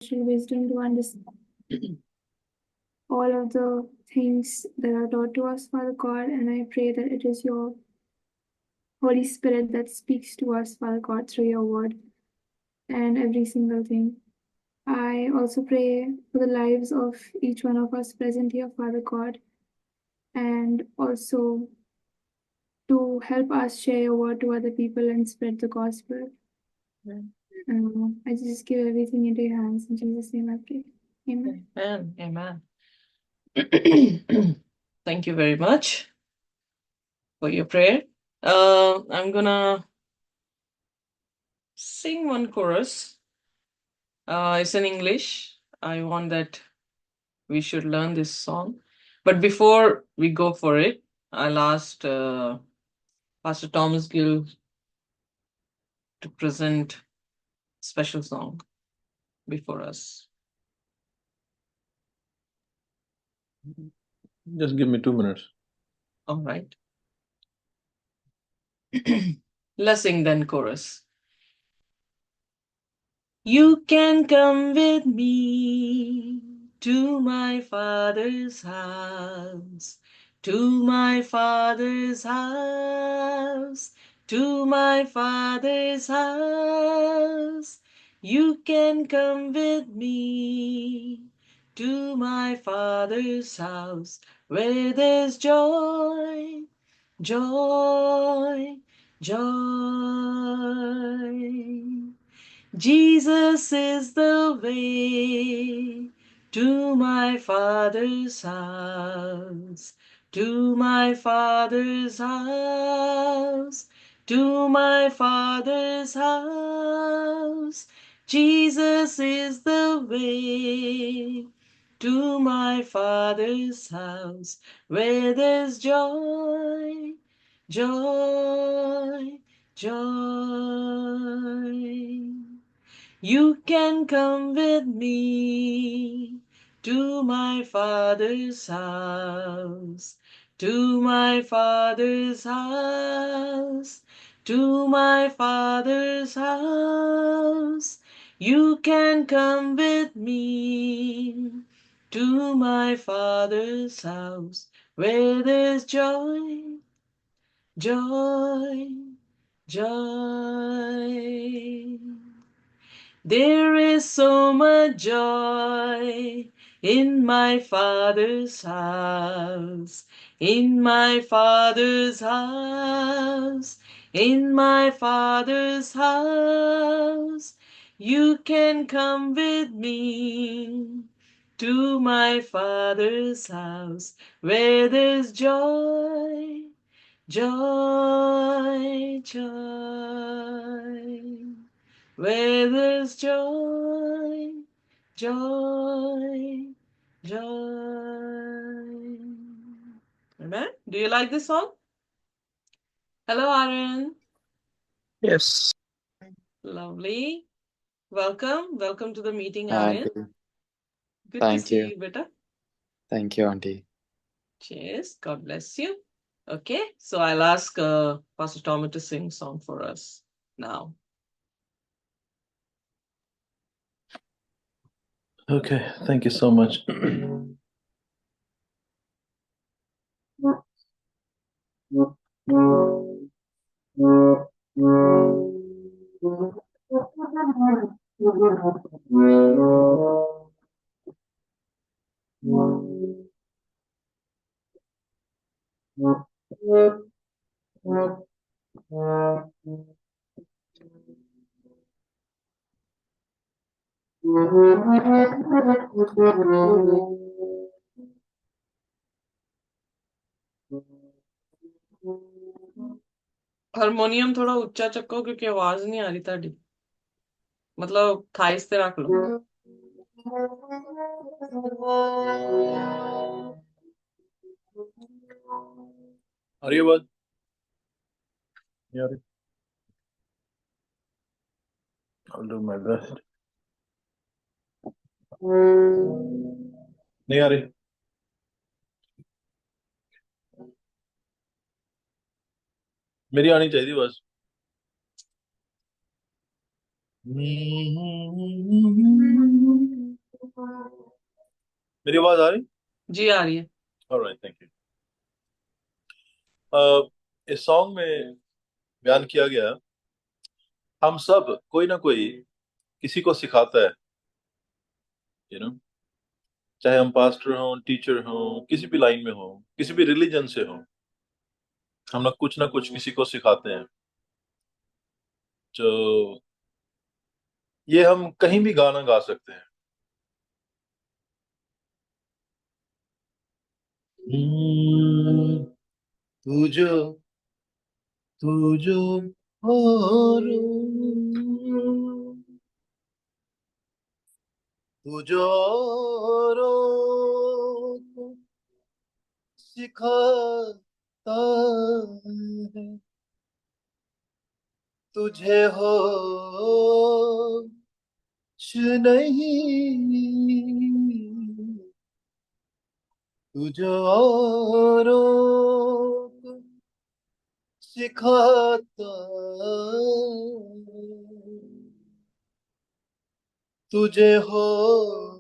spiritual wisdom to understand all of the things that are taught to us, Father God. And I pray that it is your Holy Spirit that speaks to us, Father God, through your word and every single thing. I also pray for the lives of each one of us present here, Father God, and also to help us share your word to other people and spread the gospel. I just give everything into your hands. In Jesus' name I pray. Amen. Amen. Thank you very much for your prayer. I'm gonna sing one chorus. It's in English. I want that we should learn this song. But before we go for it, I'll ask Pastor Thomas Gill to present special song before us. Just give me 2 minutes. All right. Let's sing then chorus. You can come with me to my Father's house, to my Father's house, to my Father's house. You can come with me to my Father's house, where there's joy, joy, joy. Jesus is the way to my Father's house, to my Father's house, to my Father's house. Jesus is the way to my Father's house, where there's joy, joy, joy. You can come with me to my Father's house, to my Father's house, to my Father's house. You can come with me to my Father's house, where there's joy, joy, joy. There is so much joy in my Father's house, in my Father's house, in my Father's house. You can come with me to my Father's house, where there's joy, joy, joy. Where there's joy, joy, joy. Amen. Do you like this song? Hello, Aaron. Yes. Lovely. Welcome. Welcome to the meeting, Hi, Aaron. Auntie. Good to Thank see you. you, beta. Thank you, Auntie. Cheers. God bless you. Okay, so I'll ask Pastor Thomas to sing song for us now. Okay, thank you so much. Harmonium थोड़ा ऊंचा चक्को क्योंकि आवाज नहीं आ रही ताड़ी मतलब thighs ते रख लो Are you what? Yeah. I'll do my best. नहीं आ रही मेरी आनी चाहिए बस मेरी आवाज आ रही? जी आ रही है। Alright, thank you. इस सॉन्ग में बयान किया गया, हम सब कोई ना कोई किसी को सिखाता है, यू नो, चाहे हम पास्टर हों, टीचर हों, किसी भी लाइन में हों, किसी भी रिलीजन से हों, हम लोग कुछ ना कुछ किसी को सिखाते हैं। जो ये हम कहीं भी गाना गा सकते हैं। हम्म, तू जो तू जो और तू जो औरों को सिखाता है, तुझे होश नहीं। तू जो औरों को सिखाता है, तुझे होश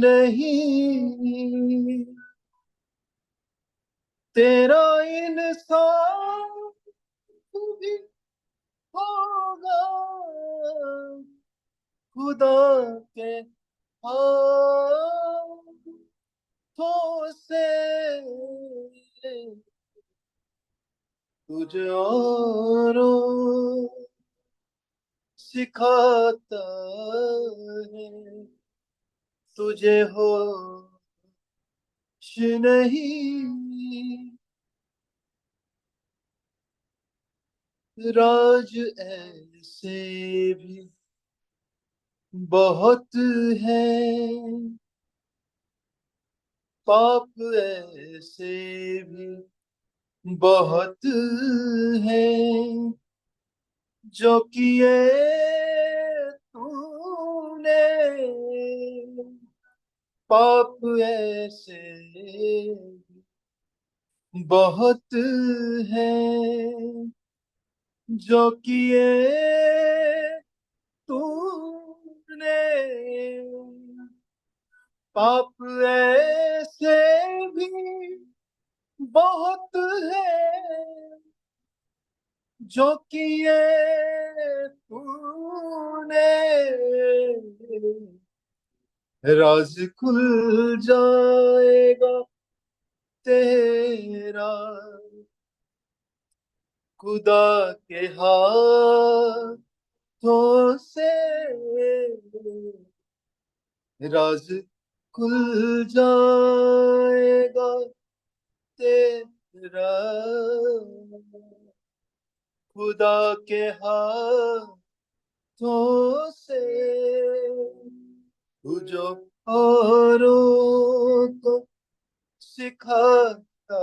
नहीं। तेरा इंसान भी होगा खुदा के हाथों से, तुझे औरों सिखाता है, तुझे होश नहीं। राज ऐसे भी बहुत है, पाप ऐसे भी बहुत है, जो किए तूने। पाप ऐसे बहुत है, जो किए तूने। पाप ऐसे भी बहुत है, जो किए तूने। राज खुल जाएगा तेरा खुदा के हाथों से। राज खुल जाएगा तेरा खुदा के हाथों से। तू जो औरों को सिखाता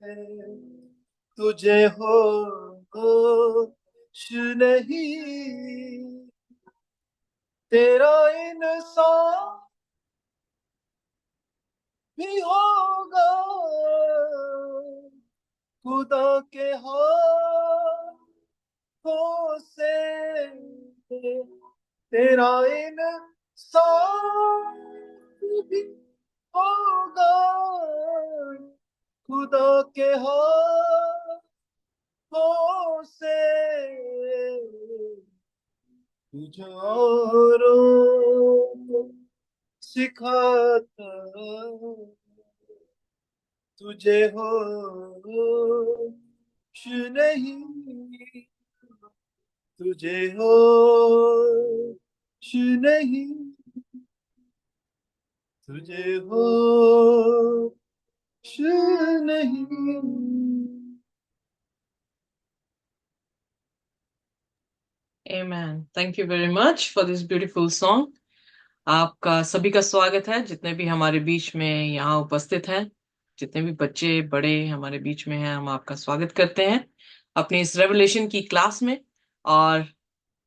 है, तुझे होश नहीं। तेरा इंसान भी होगा खुदा के हाथों से। तेरा इंसान भी होगा खुदा के हाथों से। तुझे औरों को सिखाता, तुझे होश नहीं। तुझे होश नहीं। तुझे होश नहीं। Amen. Thank you very much for this beautiful song. आपका सभी का स्वागत है, जितने भी हमारे बीच में यहाँ उपस्थित हैं, जितने भी बच्चे बड़े हमारे बीच में हैं, हम आपका स्वागत करते हैं अपनी इस रेवलेशन की क्लास में। और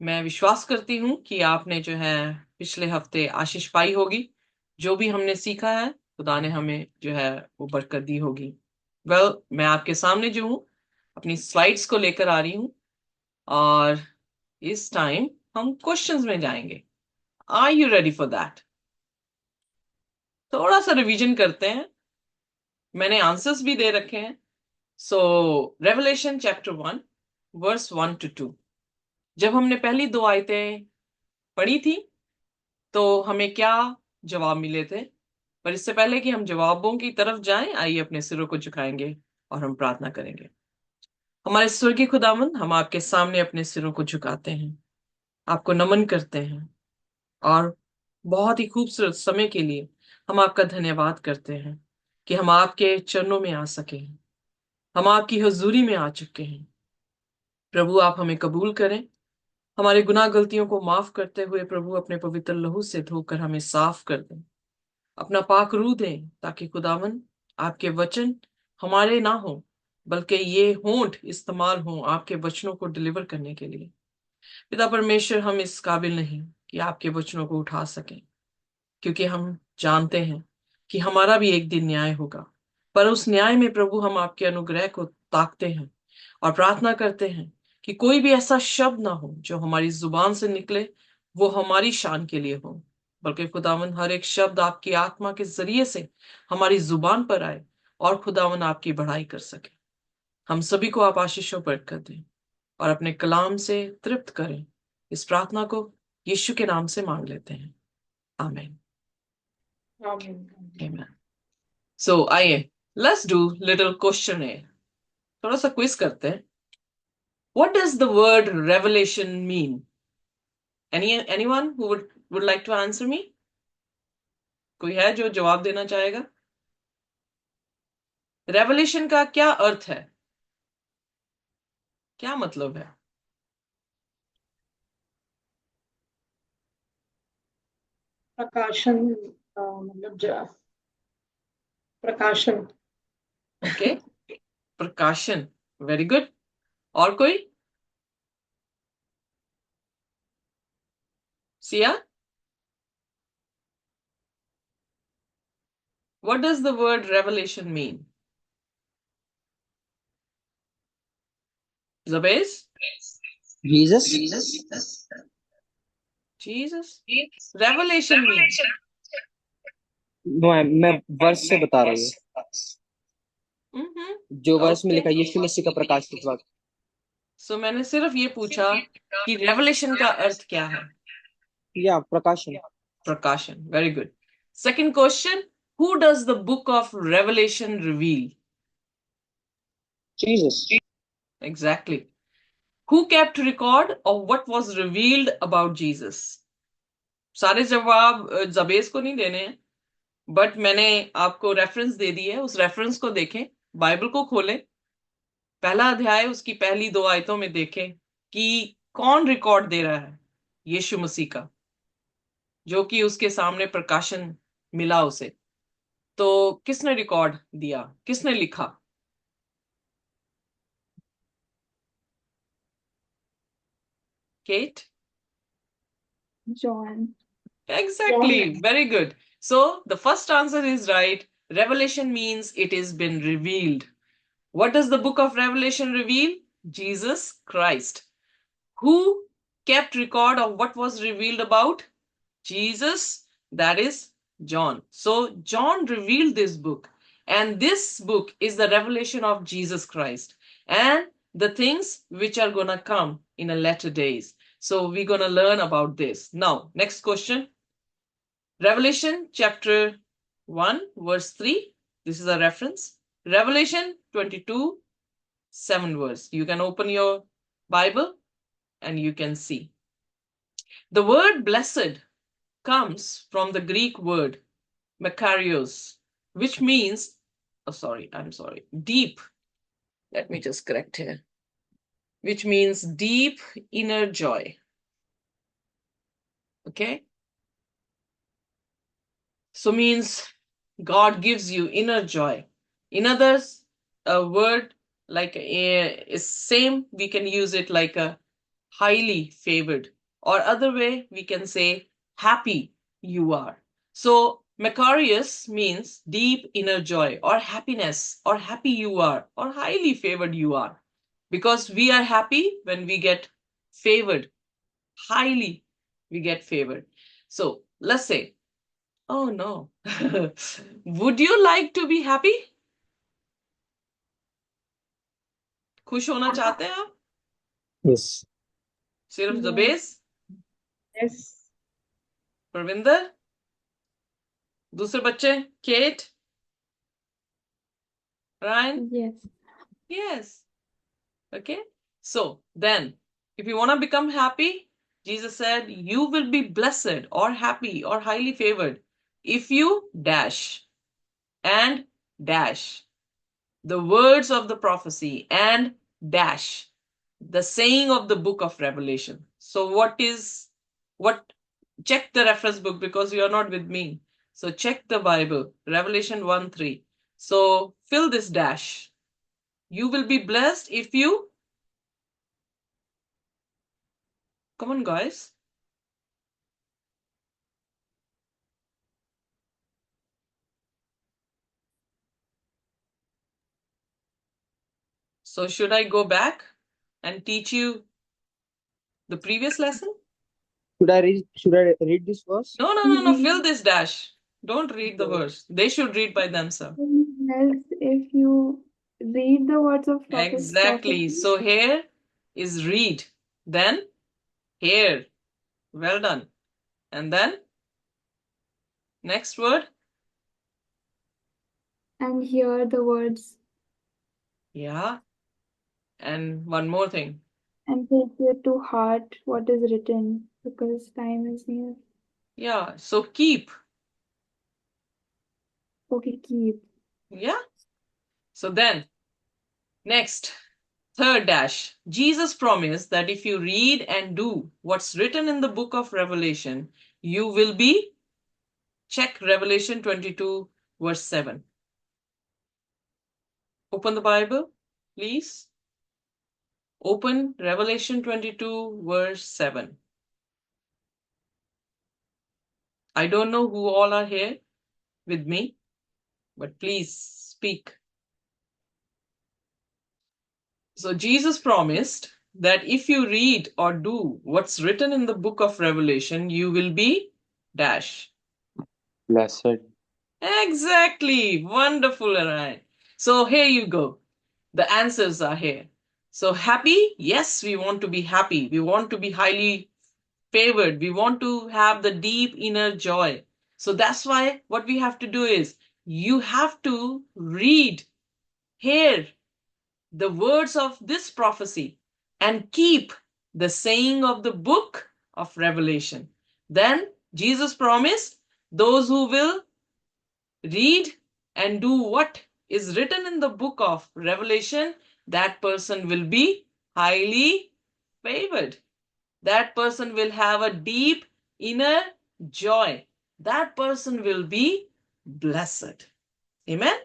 मैं विश्वास करती हूँ कि आपने जो है पिछले हफ्ते आशीष पाई होगी। जो भी हमने सीखा है, खुदा ने हमें जो है वो बरकत दी होगी। मैं आपके सामने जो हूँ अपनी स्लाइड्स को लेकर आ रही हूँ, और इस टाइम हम क्वेश्चंस में जाएंगे। Are you ready for that? थोड़ा सा रिवीजन करते हैं, मैंने आंसर्स भी दे रखे हैं। सो रेवलेशन चैप्टर 1 वर्स 1 to 2, जब हमने पहली 2 आयतें पढ़ी थी तो हमें क्या जवाब मिले थे। पर इससे पहले कि हम जवाबों की तरफ जाएं, आइए अपने सिरों को झुकाएंगे और हम प्रार्थना करेंगे। हमारे स्वर्गीय खुदावंद, हम आपके सामने अपने सिरों को झुकाते हैं, आपको नमन करते हैं और बहुत ही खूबसूरत समय के लिए हम आपका धन्यवाद करते हैं कि हम आपके चरणों में आ सके हैं, हम आपकी हुजूरी में आ चुके हैं। प्रभु आप हमें कबूल करें, हमारे गुनाह गलतियों को माफ करते हुए प्रभु अपने पवित्र लहू से धोकर हमें साफ कर दें, अपना पाक रूह दें, ताकि खुदावन आपके वचन हमारे ना हो बल्कि ये होंठ इस्तेमाल हो आपके वचनों को डिलीवर करने के लिए। पिता परमेश्वर, हम इस काबिल नहीं कि आपके वचनों को उठा सकें, क्योंकि हम जानते हैं कि हमारा भी एक दिन न्याय होगा। पर उस न्याय में प्रभु हम आपके अनुग्रह को ताकते हैं और प्रार्थना करते हैं कि कोई भी ऐसा शब्द ना हो जो हमारी जुबान से निकले वो हमारी शान के लिए हो, बल्कि खुदावन हर एक शब्द आपकी आत्मा के जरिए से हमारी जुबान पर आए और खुदावन आपकी बढ़ाई कर सके। हम सभी को आप आशीषों बरकत दें और अपने कलाम से तृप्त करें। इस प्रार्थना को यीशु के नाम से मांग लेते हैं, आमीन। Amen. So आइए, let's do little questionnaire. थोड़ा सा क्विज करते हैं। What does the word revelation mean? Anyone who would like to answer me? कोई है जो जवाब देना चाहेगा? रेवलेशन का क्या अर्थ है, क्या मतलब है? प्रकाशन, मतलब प्रकाशन। ओके, प्रकाशन, वेरी गुड। और कोई? Siya, what does the word revelation mean? Zabez? Jesus. Jesus? Revelation means? मैं वर्ष से बता रही हूँ, Mm-hmm. जो वर्ष में Okay. लिखा यीशु मसीह का प्रकाशित वक्त। So मैंने सिर्फ ये पूछा कि रेवलेशन का अर्थ क्या है। या प्रकाशन। प्रकाशन, very good. Second question, who does the book of Revelation reveal? Jesus. Exactly. Who kept record of what was revealed about Jesus? सारे जवाब जबेस को नहीं देने हैं, बट मैंने आपको रेफरेंस दे दी है, उस रेफरेंस को देखें, बाइबल को खोलें, पहला अध्याय उसकी पहली 2 आयतों में देखें कि कौन रिकॉर्ड दे रहा है। यीशु मसीह का, जो कि उसके सामने प्रकाशन मिला उसे। तो किसने रिकॉर्ड दिया, किसने लिखा? Cat? John. Exactly, very good. So the first answer is right. Revelation means it has been revealed. What does the book of Revelation reveal? Jesus Christ. Who kept record of what was revealed about Jesus? That is John. So John revealed this book, and this book is the revelation of Jesus Christ and the things which are gonna come in a latter days. So we're gonna learn about this. Now, next question. Revelation chapter 1 verse 3. This is a reference. Revelation 22 7 verse. You can open your Bible and you can see. The word blessed comes from the Greek word makarios, which means, deep. Let me just correct here. Which means deep inner joy. Okay? So means God gives you inner joy. In others, a word like is same, we can use it like a highly favored, or other way we can say happy you are. So Macarius means deep inner joy or happiness, or happy you are, or highly favored you are, because we are happy when we get favored, highly we get favored. So let's say Oh no. Would you like to be happy? खुश होना चाहते हैं आप? Yes. सिर्फ Yes. जबेस? Yes. Parvinder? दूसरे बच्चे? Cat? Ryan? Yes. Yes. Okay. So then, if you want to become happy, Jesus said, you will be blessed or happy or highly favored if you dash and dash the words of the prophecy and dash the saying of the book of Revelation. So what check the reference book because you are not with me. So check the Bible, Revelation 1:3. So fill this dash. You will be blessed if you, come on guys. So should I go back and teach you the previous lesson? Should I read this verse? No. Fill this dash. Don't read the verse. They should read by themselves. Helps if you read the words of Exactly. prophecy. So here is read. Then here. Well done. And then next word. And hear the words Yeah. And one more thing. and take it to heart what is written because time is near. Yeah. So keep. Okay, keep. Yeah. So then next. Third dash. Jesus promised that if you read and do what's written in the book of Revelation, you will be, check Revelation 22, verse 7. Open the Bible, please. Open Revelation 22, verse 7. I don't know who all are here with me, but please speak. So Jesus promised that if you read or do what's written in the book of Revelation, you will be dash. Blessed. Exactly. Wonderful, Ryan. So here you go. The answers are here. So happy? Yes, we want to be happy. We want to be highly favored. We want to have the deep inner joy. So that's why what we have to do is you have to read, hear the words of this prophecy and keep the saying of the book of Revelation. Then Jesus promised those who will read and do what is written in the book of Revelation, that person will be highly favored. That person will have a deep inner joy. That person will be blessed. Amen?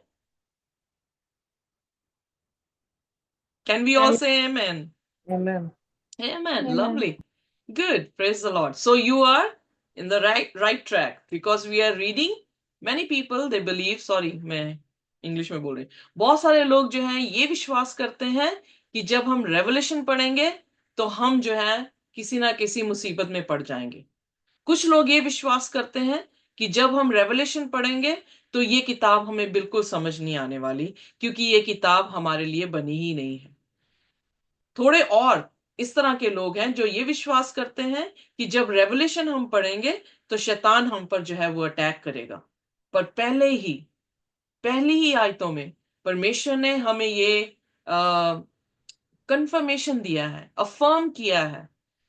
Can we all say amen? Amen. Amen. Amen. Lovely. Good. Praise the Lord. So you are in the right track because we are reading. Many people they believe, sorry मैं English में बोल रही हूँ, बहुत सारे लोग जो हैं ये विश्वास करते हैं कि जब हम रेवलेशन पढ़ेंगे तो हम जो है किसी ना किसी मुसीबत में पड़ जाएंगे. कुछ लोग ये विश्वास करते हैं कि जब हम रेवलेशन पढ़ेंगे तो ये किताब हमें बिल्कुल समझ नहीं आने वाली क्योंकि ये किताब हमारे लिए बनी ही नहीं है. थोड़े और इस तरह के लोग हैं जो ये विश्वास करते हैं कि जब रेवलेशन हम पढ़ेंगे तो शैतान हम पर जो है वो अटैक करेगा. पर पहली ही आयतों में परमेश्वर ने हमें ये कंफर्मेशन दिया है, अफर्म किया है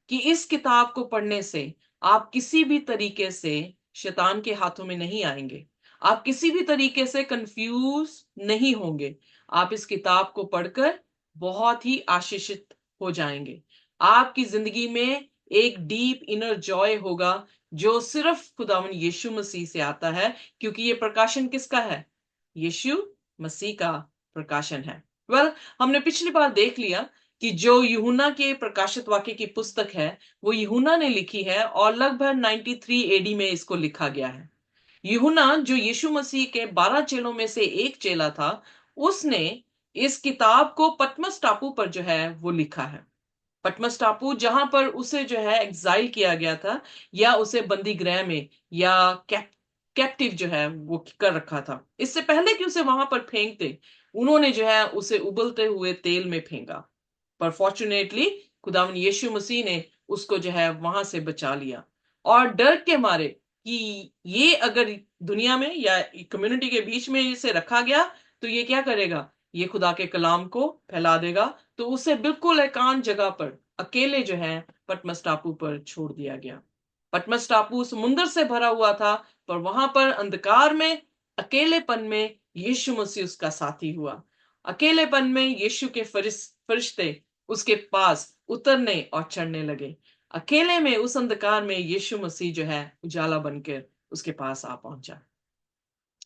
कि इस किताब को पढ़ने से आप किसी भी तरीके से शैतान के हाथों में नहीं आएंगे. आप किसी भी तरीके से कंफ्यूज नहीं होंगे. आप इस किताब को पढ़कर बहुत ही आशीषित हो जाएंगे. आपकी जिंदगी में एक डीप इनर जॉय होगा जो सिर्फ खुदावन यीशु मसीह से आता है क्योंकि ये प्रकाशन किसका है? यीशु मसीह का प्रकाशन है. हमने पिछली बार देख लिया कि जो यूहन्ना के प्रकाशित वाक्य की पुस्तक है वो यूहन्ना ने लिखी है और लगभग 93 एडी में इसको लिखा गया है. यूहन्ना जो यीशु मसीह के 12 चेलों में से एक चेला था, उसने इस किताब को पतमस टापू पर जो है वो लिखा है. पतमस टापू जहां पर उसे जो है एग्जाइल किया गया था या उसे बंदी गृह में या कैप्टिव जो है वो कर रखा था। इससे पहले कि उसे वहां पर फेंक दे, उन्होंने जो है उसे उबलते हुए तेल में फेंका, पर फॉर्चुनेटली खुदावन यीशु मसीह ने उसको जो है वहां से बचा लिया। और डर के मारे कि ये अगर दुनिया में या कम्युनिटी के बीच में इसे रखा गया तो ये क्या करेगा, ये खुदा के कलाम को फैला देगा, तो उसे बिल्कुल एकांत जगह पर अकेले जो है पटमस टापू पर छोड़ दिया गया। पटमस टापू समुद्र से भरा हुआ था, पर वहां पर अंधकार में, अकेलेपन में यीशु मसीह उसका साथी हुआ। अकेलेपन में यीशु के फरिश्ते उसके पास उतरने और चढ़ने लगे। अकेले में उस अंधकार में यीशु मसीह जो है उजाला बनकर उसके पास आ पहुंचा।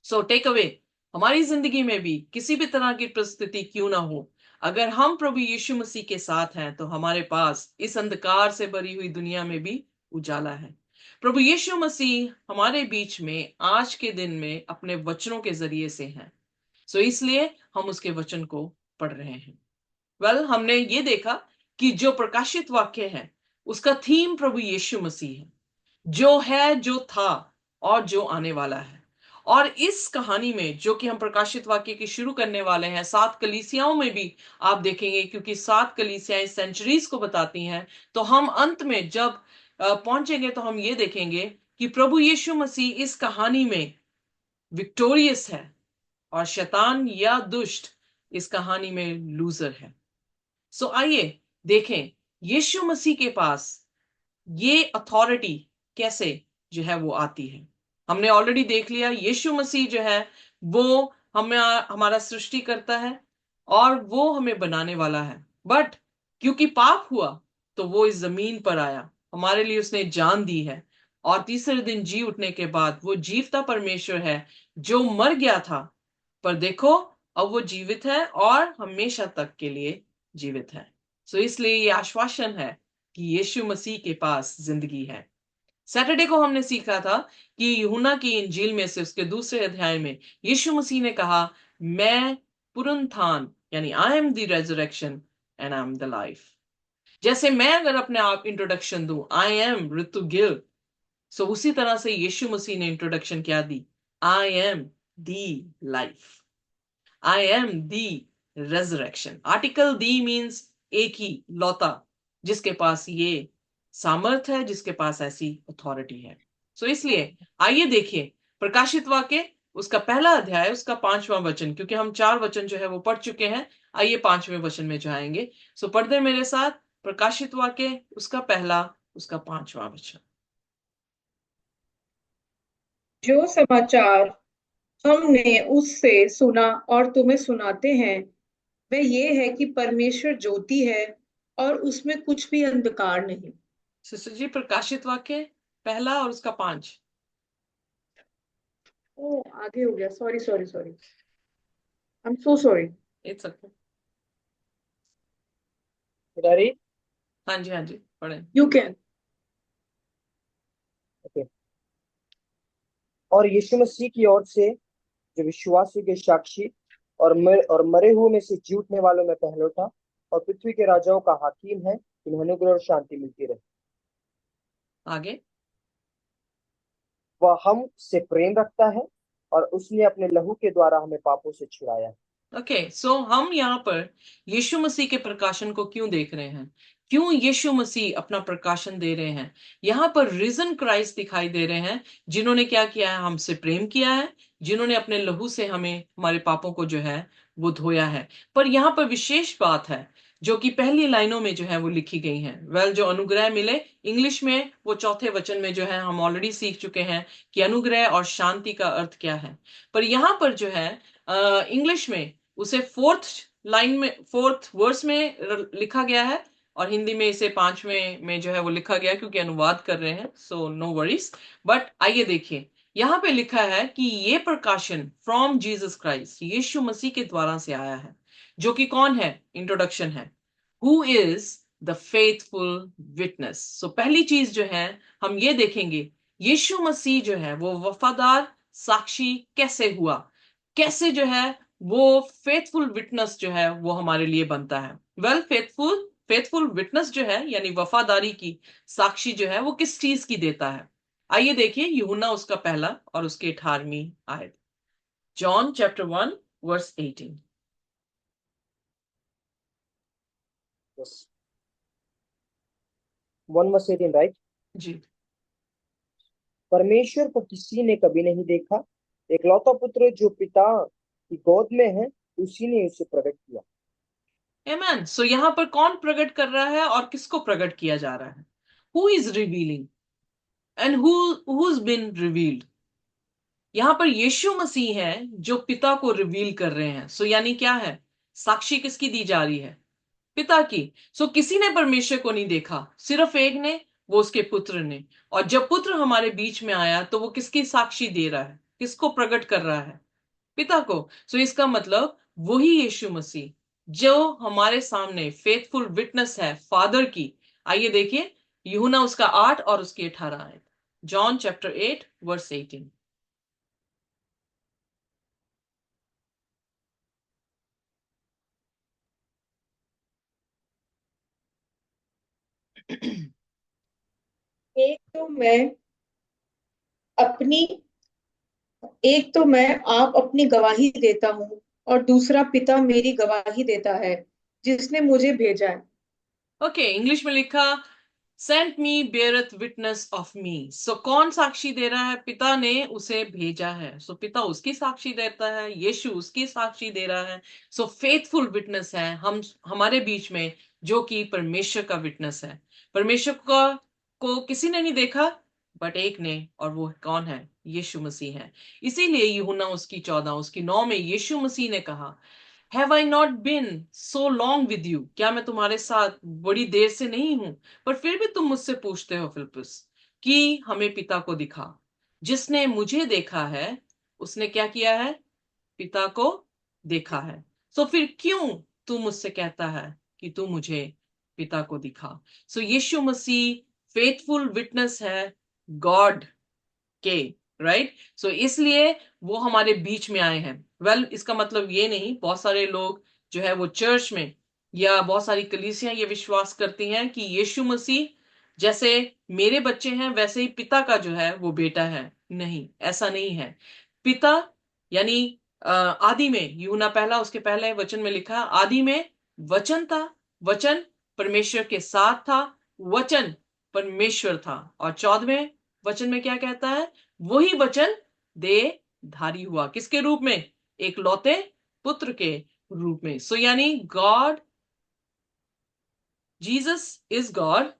सो टेक अवे, हमारी जिंदगी में भी किसी भी तरह की परिस्थिति क्यों ना हो, अगर हम प्रभु यीशु मसीह के साथ हैं तो हमारे पास इस अंधकार से भरी हुई दुनिया में भी उजाला है। प्रभु यीशु मसीह हमारे बीच में आज के दिन में अपने वचनों के जरिए से हैं। सो इसलिए हम उसके वचन को पढ़ रहे हैं। हमने ये देखा कि जो प्रकाशित वाक्य है उसका थीम प्रभु यीशु मसीह है, जो है, जो था और जो आने वाला है। और इस कहानी में जो कि हम प्रकाशित वाक्य की शुरू करने वाले हैं, 7 कलीसियाओं में भी आप देखेंगे, क्योंकि 7 कलीसियाएं सेंचुरीज को बताती हैं, तो हम अंत में जब पहुंचेंगे तो हम ये देखेंगे कि प्रभु यीशु मसीह इस कहानी में विक्टोरियस है और शैतान या दुष्ट इस कहानी में लूजर है। सो आइए देखें यीशु मसीह के पास ये अथॉरिटी कैसे जो है वो आती है। हमने ऑलरेडी देख लिया यीशु मसीह जो है वो हमें हमारा सृष्टि करता है और वो हमें बनाने वाला है, बट क्योंकि पाप हुआ तो वो इस जमीन पर आया, हमारे लिए उसने जान दी है, और तीसरे दिन जी उठने के बाद वो जीवता परमेश्वर है जो मर गया था, पर देखो अब वो जीवित है और हमेशा तक के लिए जीवित है। सो इसलिए ये आश्वासन है कि यीशु मसीह के पास जिंदगी है। सैटरडे को हमने सीखा था कि यूहन्ना की इंजील में से उसके दूसरे अध्याय में यीशु मसीह ने कहा, मैं पुनरुत्थान यानी आई am the resurrection and I am the life. जैसे मैं अगर अपने आप इंट्रोडक्शन दूं, आई एम ऋतु गिल, सो उसी तरह से यीशु मसीह ने इंट्रोडक्शन क्या दी, I am the life, I am the resurrection. Article the means एक ही लौता जिसके पास ये सामर्थ है, जिसके पास ऐसी अथॉरिटी है। सो इसलिए आइए देखिए प्रकाशित वाक्य उसका पहला अध्याय उसका 5वां वचन, क्योंकि हम 4 वचन जो है वो पढ़ चुके हैं, आइए 5वें वचन में जाएंगे। सो पढ़ते मेरे साथ प्रकाशित वाक्य उसका पहला उसका 5वां वचन। जो समाचार हमने उससे सुना और तुम्हें सुनाते हैं वह ये है कि परमेश्वर ज्योति है और उसमें कुछ भी अंधकार नहीं। सिस्टर जी प्रकाशित वाक्य पहला और उसका 5। ओ आगे हो गया, sorry sorry sorry, I am so sorry. It's okay. Should I read? हाँ जी, हाँ जी, पढ़े। You can. Okay. और यीशु मसीह की ओर से जो विश्वासियों के साक्षी और मरे हुए में से जी उठने वालों में पहलौठा और पृथ्वी के राजाओं का हाकिम है, इन्हें अनुग्रह और शांति मिलती रहे। आगे। वह हम से प्रेम रखता है और उसने अपने लहू के द्वारा हमें पापों से छुड़ाया। ओके, सो हम यहाँ पर यीशु मसीह के प्रकाशन को क्यों देख रहे हैं, क्यों यीशु मसीह अपना प्रकाशन दे रहे हैं। यहाँ पर रिजन क्राइस्ट दिखाई दे रहे हैं, जिन्होंने क्या किया है, हमसे प्रेम किया है, जिन्होंने अपने लहू से हमें हमारे पापों को जो है वो धोया है। पर यहाँ पर विशेष बात है जो कि पहली लाइनों में जो है वो लिखी गई है। जो अनुग्रह मिले, इंग्लिश में वो चौथे वचन में जो है हम ऑलरेडी सीख चुके हैं कि अनुग्रह और शांति का अर्थ क्या है। पर यहाँ पर जो है इंग्लिश में उसे 4th लाइन में 4th वर्स में लिखा गया है, और हिंदी में इसे 5वें में जो है वो लिखा गया क्योंकि अनुवाद कर रहे हैं, सो नो वरीज। बट आइए देखिए यहाँ पे लिखा है कि ये प्रकाशन फ्रॉम जीसस क्राइस्ट, यीशु मसीह के द्वारा से आया है, जो कि कौन है, इंट्रोडक्शन है, who is the faithful witness. So पहली चीज जो है हम ये देखेंगे यीशु मसीह जो है वो वफादार साक्षी कैसे हुआ, कैसे जो है वो फेथफुल विटनेस जो है वो हमारे लिए बनता है। फेथफुल विटनेस जो है यानी वफादारी की साक्षी जो है वो किस चीज की देता है। आइए देखिए यूहन्ना उसका पहला और उसकी 18वीं आयत। John chapter 1 verse 18। Yes. 1:18, right? जी। परमेश्वर को किसी ने कभी नहीं देखा, एकलौता पुत्र जो पिता की गोद में है, उसी ने उसे प्रकट किया। आमेन। सो यहां पर कौन प्रकट कर रहा है और किसको प्रकट किया जा रहा है? Who is revealing and who's been revealed? यहां पर यीशु मसीह है जो पिता को रिवील कर रहे हैं। सो यानी क्या है? साक्षी किसकी दी जा रही है? पिता की। सो किसी ने परमेश्वर को नहीं देखा, सिर्फ एक ने, वो उसके पुत्र ने। और जब पुत्र हमारे बीच में आया तो वो किसकी साक्षी दे रहा है? किसको प्रकट कर रहा है? पिता को। सो इसका मतलब वही यीशु मसीह जो हमारे सामने फेथफुल विटनेस है फादर की। आइए देखिए यूहन्ना उसका 8 और उसकी 18 आयत। John chapter 8 verse 18। एक तो मैं अपनी एक तो मैं आप अपनी गवाही देता हूँ, और दूसरा पिता मेरी गवाही देता है, जिसने मुझे भेजा है। ओके, इंग्लिश में लिखा sent me beareth witness of me. So कौन साक्षी दे रहा है? पिता ने उसे भेजा है। सो पिता उसकी साक्षी देता है, यीशु उसकी साक्षी दे रहा है। सो फेथफुल विटनेस है हम हमारे बीच में, जो कि परमेश्वर का विटनेस है। परमेश्वर को किसी ने नहीं देखा, बट एक ने, और वो कौन है? यीशु मसीह है। इसीलिए यूहन्ना उसकी 14 उसकी 9 में यीशु मसीह ने कहा, have I not been so long with you? क्या मैं तुम्हारे साथ बड़ी देर से नहीं हूं? पर फिर भी तुम मुझसे पूछते हो फिलिप्पुस कि हमें पिता को दिखा। जिसने मुझे देखा है उसने क्या किया है? पिता को देखा है। सो फिर क्यों तू मुझसे कहता है कि तू मुझे पिता को दिखा? सो यीशु मसीह फेथफुल विटनेस है गॉड के, राइट? सो इसलिए वो हमारे बीच में आए हैं। इसका मतलब ये नहीं, बहुत सारे लोग जो है वो चर्च में या बहुत सारी कलीसियां ये विश्वास करती हैं कि यीशु मसीह जैसे मेरे बच्चे हैं वैसे ही पिता का जो है वो बेटा है। नहीं, ऐसा नहीं है। पिता यानी आदि में, यूहन्ना पहला उसके पहले वचन में लिखा, आदि में वचन था, वचन परमेश्वर के साथ था, वचन परमेश्वर था। और 14वें वचन में क्या कहता है? वही वचन देहधारी हुआ। किसके रूप में? एक लौते पुत्र के रूप में। सो यानी गॉड, जीसस इज गॉड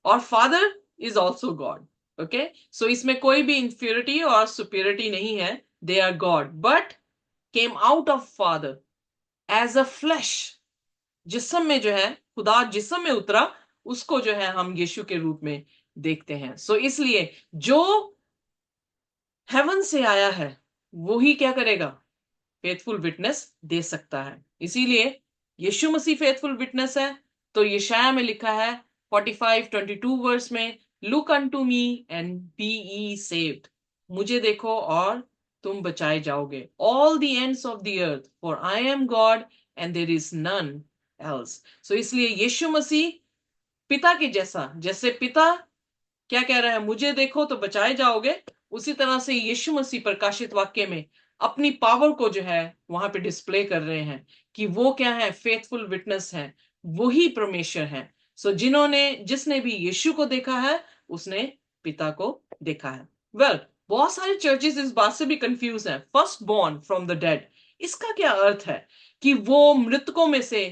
और father is also God. Okay, so इसमें कोई भी इंफीरियरिटी और सुपीरियरिटी नहीं है। They are God but came out of father as a flash. जिस्म में जो है, खुदा जिस्म में उतरा, उसको जो है हम यीशु के रूप में देखते हैं। सो इसलिए जो हेवन से आया है वो ही क्या करेगा? फेथफुल विटनेस दे सकता है। इसीलिए यीशु मसीह फेथफुल विटनेस है। तो यशाया में लिखा है 45:22 वर्स में, look unto me and be ye saved. मुझे देखो और तुम बचाए जाओगे। All the ends of the earth, for I am God and there is none else. So इसलिए यीशु मसीह पिता के जैसा, जैसे पिता क्या कह रहा है, मुझे देखो तो बचाए जाओगे, उसी तरह से यीशु मसीह प्रकाशित वाक्य में अपनी पावर को जो है वहां पे डिस्प्ले कर रहे हैं कि वो क्या है? फेथफुल विटनेस है, वही परमेश्वर है। सो जिसने भी यीशु को देखा है उसने पिता को देखा है। बहुत सारे चर्चेस इस बात से भी कंफ्यूज हैं। First born from the dead, इसका क्या अर्थ है? कि वो मृतकों में से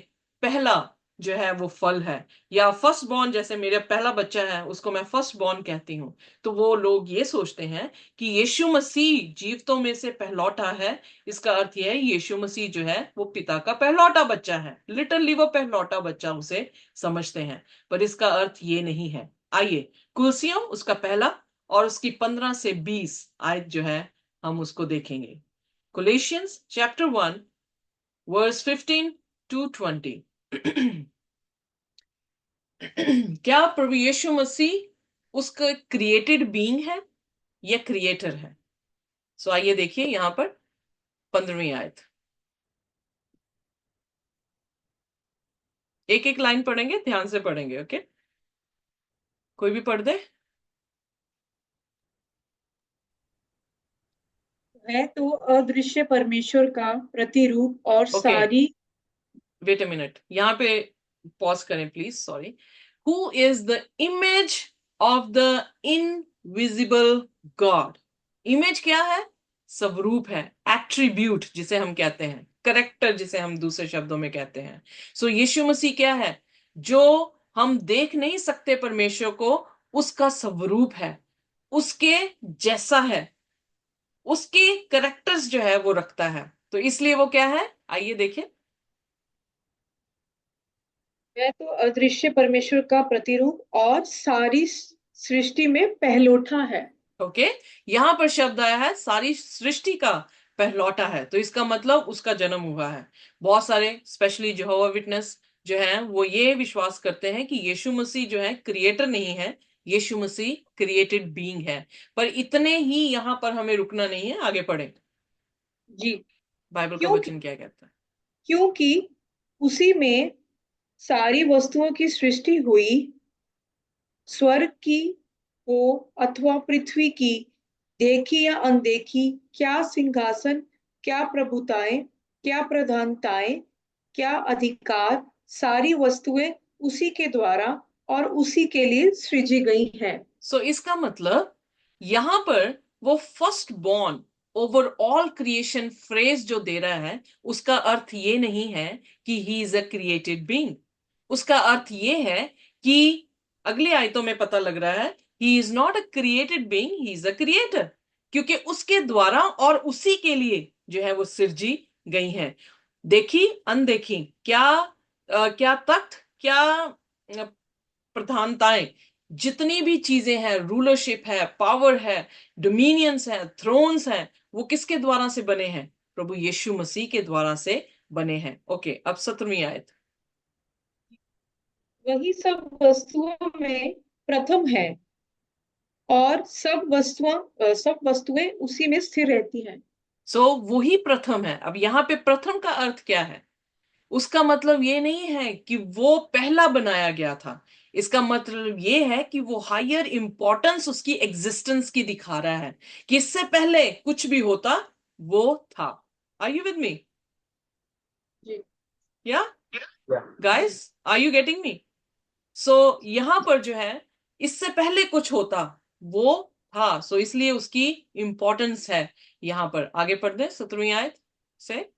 पहला जो है वो फल है, या फर्स्ट बॉर्न, जैसे मेरा पहला बच्चा है उसको मैं फर्स्ट बॉर्न कहती हूँ। तो वो लोग ये सोचते हैं कि यीशु मसीह जीवितों में से पहलौठा है। इसका अर्थ यह है यीशु मसीह जो है वो पिता का पहलौठा बच्चा है। लिटरली वो पहलौठा बच्चा उसे समझते हैं, पर इसका अर्थ ये नहीं है। आइए कुलसियों उसका पहला और उसकी 15 से 20 आयत जो है हम उसको देखेंगे। कोलेशियंस चैप्टर 1 वर्स 15 to 20। क्या प्रभु यीशु मसीह उसका क्रिएटेड बीइंग है या क्रिएटर है? सो आइए देखिए यहां पर 15वीं आयत। एक एक लाइन पढ़ेंगे, ध्यान से पढ़ेंगे। ओके, कोई भी पढ़ दे। है तो अदृश्य परमेश्वर का प्रतिरूप और ओके, सारी वेट अ मिनट, यहाँ पे पॉज करें please, sorry. Who is the image of the invisible God? Image क्या है? स्वरूप है, एट्रीब्यूट जिसे हम कहते हैं, करेक्टर जिसे हम दूसरे शब्दों में कहते हैं। सो यीशु मसीह क्या है? जो हम देख नहीं सकते परमेश्वर को, उसका स्वरूप है, उसके जैसा है, उसके करेक्टर्स जो है वो रखता है। तो इसलिए वो क्या है, आइए देखिए। है तो अदृश्य परमेश्वर का प्रतिरूप और सारी सृष्टि में पहलोठा है। ओके, यहां पर शब्द आया है सारी सृष्टि का पहलौटा है, तो इसका मतलब उसका जन्म हुआ है। बहुत सारे स्पेशली यहोवा विटनेस जो है वो ये विश्वास करते हैं कि यीशु मसीह जो है क्रिएटर नहीं है, यीशु मसीह क्रिएटेड बीइंग है। पर इतने ही यहां पर हमें रुकना नहीं है, आगे पढ़े। जी, बाइबल का क्योंकि वचन क्या कहता है? क्योंकि उसी में सारी वस्तुओं की सृष्टि हुई, स्वर्ग की हो अथवा पृथ्वी की, देखी या अनदेखी, क्या सिंहासन, क्या प्रभुताएं, क्या प्रधानताएं, क्या अधिकार, सारी वस्तुएं उसी के द्वारा और उसी के लिए सृजी गई हैं। सो इसका मतलब यहां पर वो first born over all creation phrase जो दे रहा है, उसका अर्थ ये नहीं है कि he is a created being. उसका अर्थ ये है कि अगली आयतों में पता लग रहा है he is not a created being, he is a creator, क्योंकि उसके द्वारा और उसी के लिए जो है वो सृजी गई हैं। देखी अनदेखी, क्या तख्त, क्या प्रधानताएं, जितनी भी चीजें हैं, रूलरशिप है, पावर है, डोमिनियंस है, थ्रोन्स हैं, वो किसके द्वारा से बने हैं? प्रभु यीशु मसीह के द्वारा से बने हैं। ओके, अब 17वीं आयत। वही सब वस्तुओं में प्रथम है और सब वस्तुएं उसी में स्थिर रहती हैं। सो वही प्रथम है। अब यहाँ पे प्रथम का अर्थ क्या है? उसका मतलब ये नहीं है कि वो पहला बनाया गया था, इसका मतलब ये है कि वो हायर इंपॉर्टेंस उसकी एग्जिस्टेंस की दिखा रहा है, कि इससे पहले कुछ भी होता वो था। Are you with me? जी, yeah yeah guys, are you getting me? So यहां पर जो है इससे पहले कुछ होता वो था, सो इसलिए उसकी इंपॉर्टेंस है। यहां पर आगे पढ़ दे 17वीं आयत से,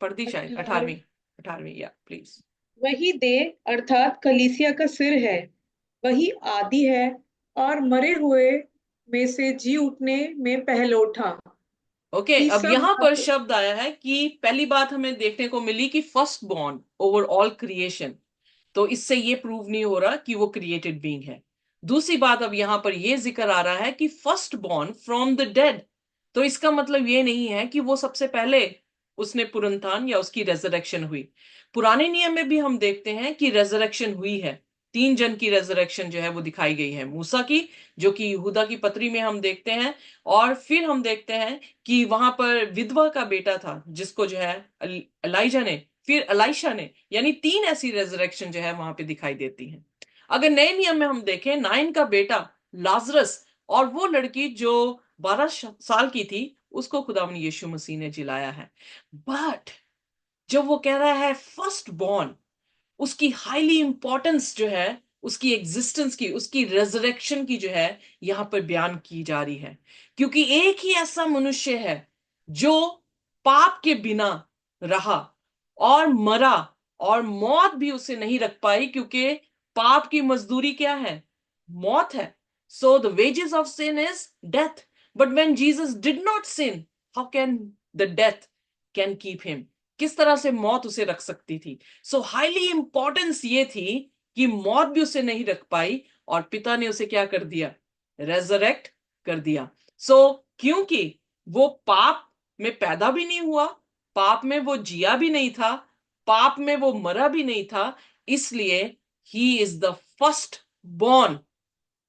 पढ़ दी शायद 18 18वीं या प्लीज। वही देह अर्थात कलीसिया का सिर है, वही आदि है और मरे हुए में से जी उठने में पहलोठा ओके, कि अब सब यहां पर शब्द आया है कि पहली बात हमें देखने को मिली कि first born over all creation, तो इससे ये प्रूव नहीं हो रहा कि वो क्रिएटेड बीइंग है। दूसरी बात, अब यहां पर ये जिक्र आ रहा है कि first born from the dead, तो इसका मतलब ये नहीं है कि वो सबसे पहले उसने पुनरुत्थान या उसकी रेजरेक्शन हुई। पुराने नियम में भी हम देखते हैं कि रेजरेक्शन हुई है, 3 जन की रेजरेक्शन जो है वो दिखाई गई है। मूसा की, जो कि यहूदा की पत्री में हम देखते हैं, और फिर हम देखते हैं कि वहां पर विधवा का बेटा था जिसको जो है एलाइजा ने, फिर एलाइशा ने, यानी 3 ऐसी रेजरेक्शन जो है वहां पे दिखाई देती हैं। अगर नए नियम में हम देखें, नाइन का बेटा लाजरस और वो लड़की जो 12 साल की थी, उसको खुदावन यीशु मसीह ने जिलाया है। बट जब वो कह रहा है फर्स्ट बॉर्न, उसकी हाईली इंपॉर्टेंस जो है, उसकी एग्जिस्टेंस की, उसकी रेजरेक्शन की जो है यहां पर बयान की जा रही है। क्योंकि एक ही ऐसा मनुष्य है जो पाप के बिना रहा और मरा, और मौत भी उसे नहीं रख पाई, क्योंकि पाप की मजदूरी क्या है? मौत है। So the wages of sin is death, but when Jesus did not sin, how can the death can keep him? किस तरह से मौत उसे रख सकती थी? सो हाईली इंपॉर्टेंस ये थी कि मौत भी उसे नहीं रख पाई, और पिता ने उसे क्या कर दिया? रेजरेक्ट कर दिया। क्योंकि वो पाप में पैदा भी नहीं हुआ, पाप में वो जिया भी नहीं था, पाप में वो मरा भी नहीं था, इसलिए he is the first born.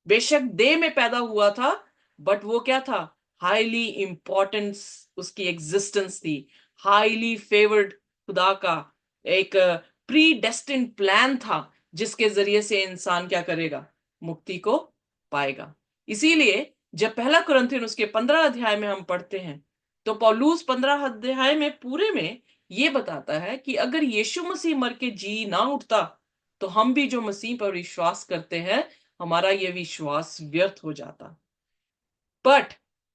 बेशक देह में पैदा हुआ था, बट वो क्या था? हाईली इंपॉर्टेंस उसकी एग्जिस्टेंस थी, हाईली फेवर्ड खुदा का एक प्री डेस्टिन्ड प्लान था, जिसके जरिए से इंसान क्या करेगा? मुक्ति को पाएगा। इसीलिए जब पहला कुरिन्थियन उसके 15 अध्याय में हम पढ़ते हैं तो पौलुस 15 अध्याय में पूरे में ये बताता है कि अगर यीशु मसीह मर के जी ना उठता तो हम भी जो मसीह पर विश्वास करते हैं हमारा ये विश्वास व्यर्थ हो जाता। बट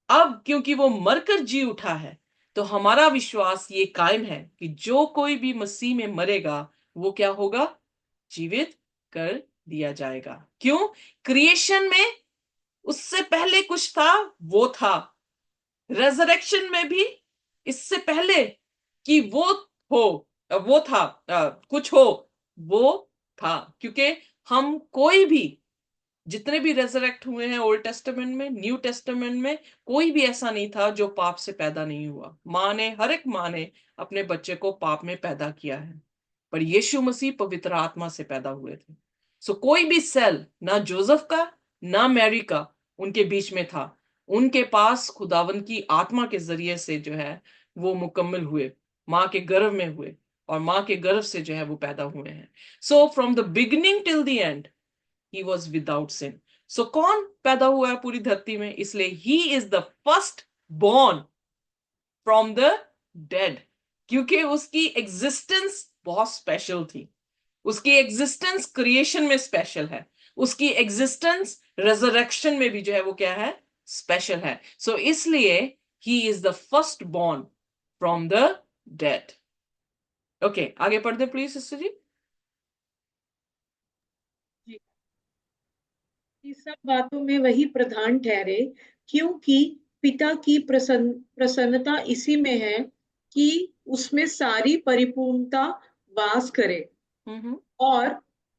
अब क्योंकि वो मरकर जी उठा है तो हमारा विश्वास ये कायम है कि जो कोई भी मसीह में मरेगा वो क्या होगा, जीवित कर दिया जाएगा। क्यों? क्रिएशन में उससे पहले कुछ था, वो था। रेजरेक्शन में भी इससे पहले कि वो हो, वो था, कुछ हो, वो था। क्योंकि हम कोई भी जितने भी रेजरेक्ट हुए हैं ओल्ड टेस्टामेंट में, न्यू टेस्टामेंट में, कोई भी ऐसा नहीं था जो पाप से पैदा नहीं हुआ। हर एक माँ ने अपने बच्चे को पाप में पैदा किया है, पर यीशु मसीह पवित्र आत्मा से पैदा हुए थे। सो कोई भी सेल, ना जोसेफ का ना मैरी का उनके बीच में था। उनके पास खुदावन की आत्मा के जरिए से जो है वो मुकम्मल हुए, माँ के गर्भ में हुए और माँ के गर्भ से जो है वो पैदा हुए हैं। So from the beginning till the end he was without sin. So कौन पैदा हुआ है पूरी धरती में? इसलिए he is the first born from the dead, क्योंकि उसकी एग्जिस्टेंस बहुत स्पेशल थी। उसकी एग्जिस्टेंस क्रिएशन में स्पेशल है, उसकी एग्जिस्टेंस रेजरेक्शन में भी जो है वो क्या है, स्पेशल है। सो इसलिए he is the first born from the dead. Okay, आगे पढ़ते प्लीज सिस्टर जी। ये सब बातों में वही प्रधान ठहरे, क्योंकि पिता की प्रसन्नता इसी में है कि उसमें सारी परिपूर्णता वास करे और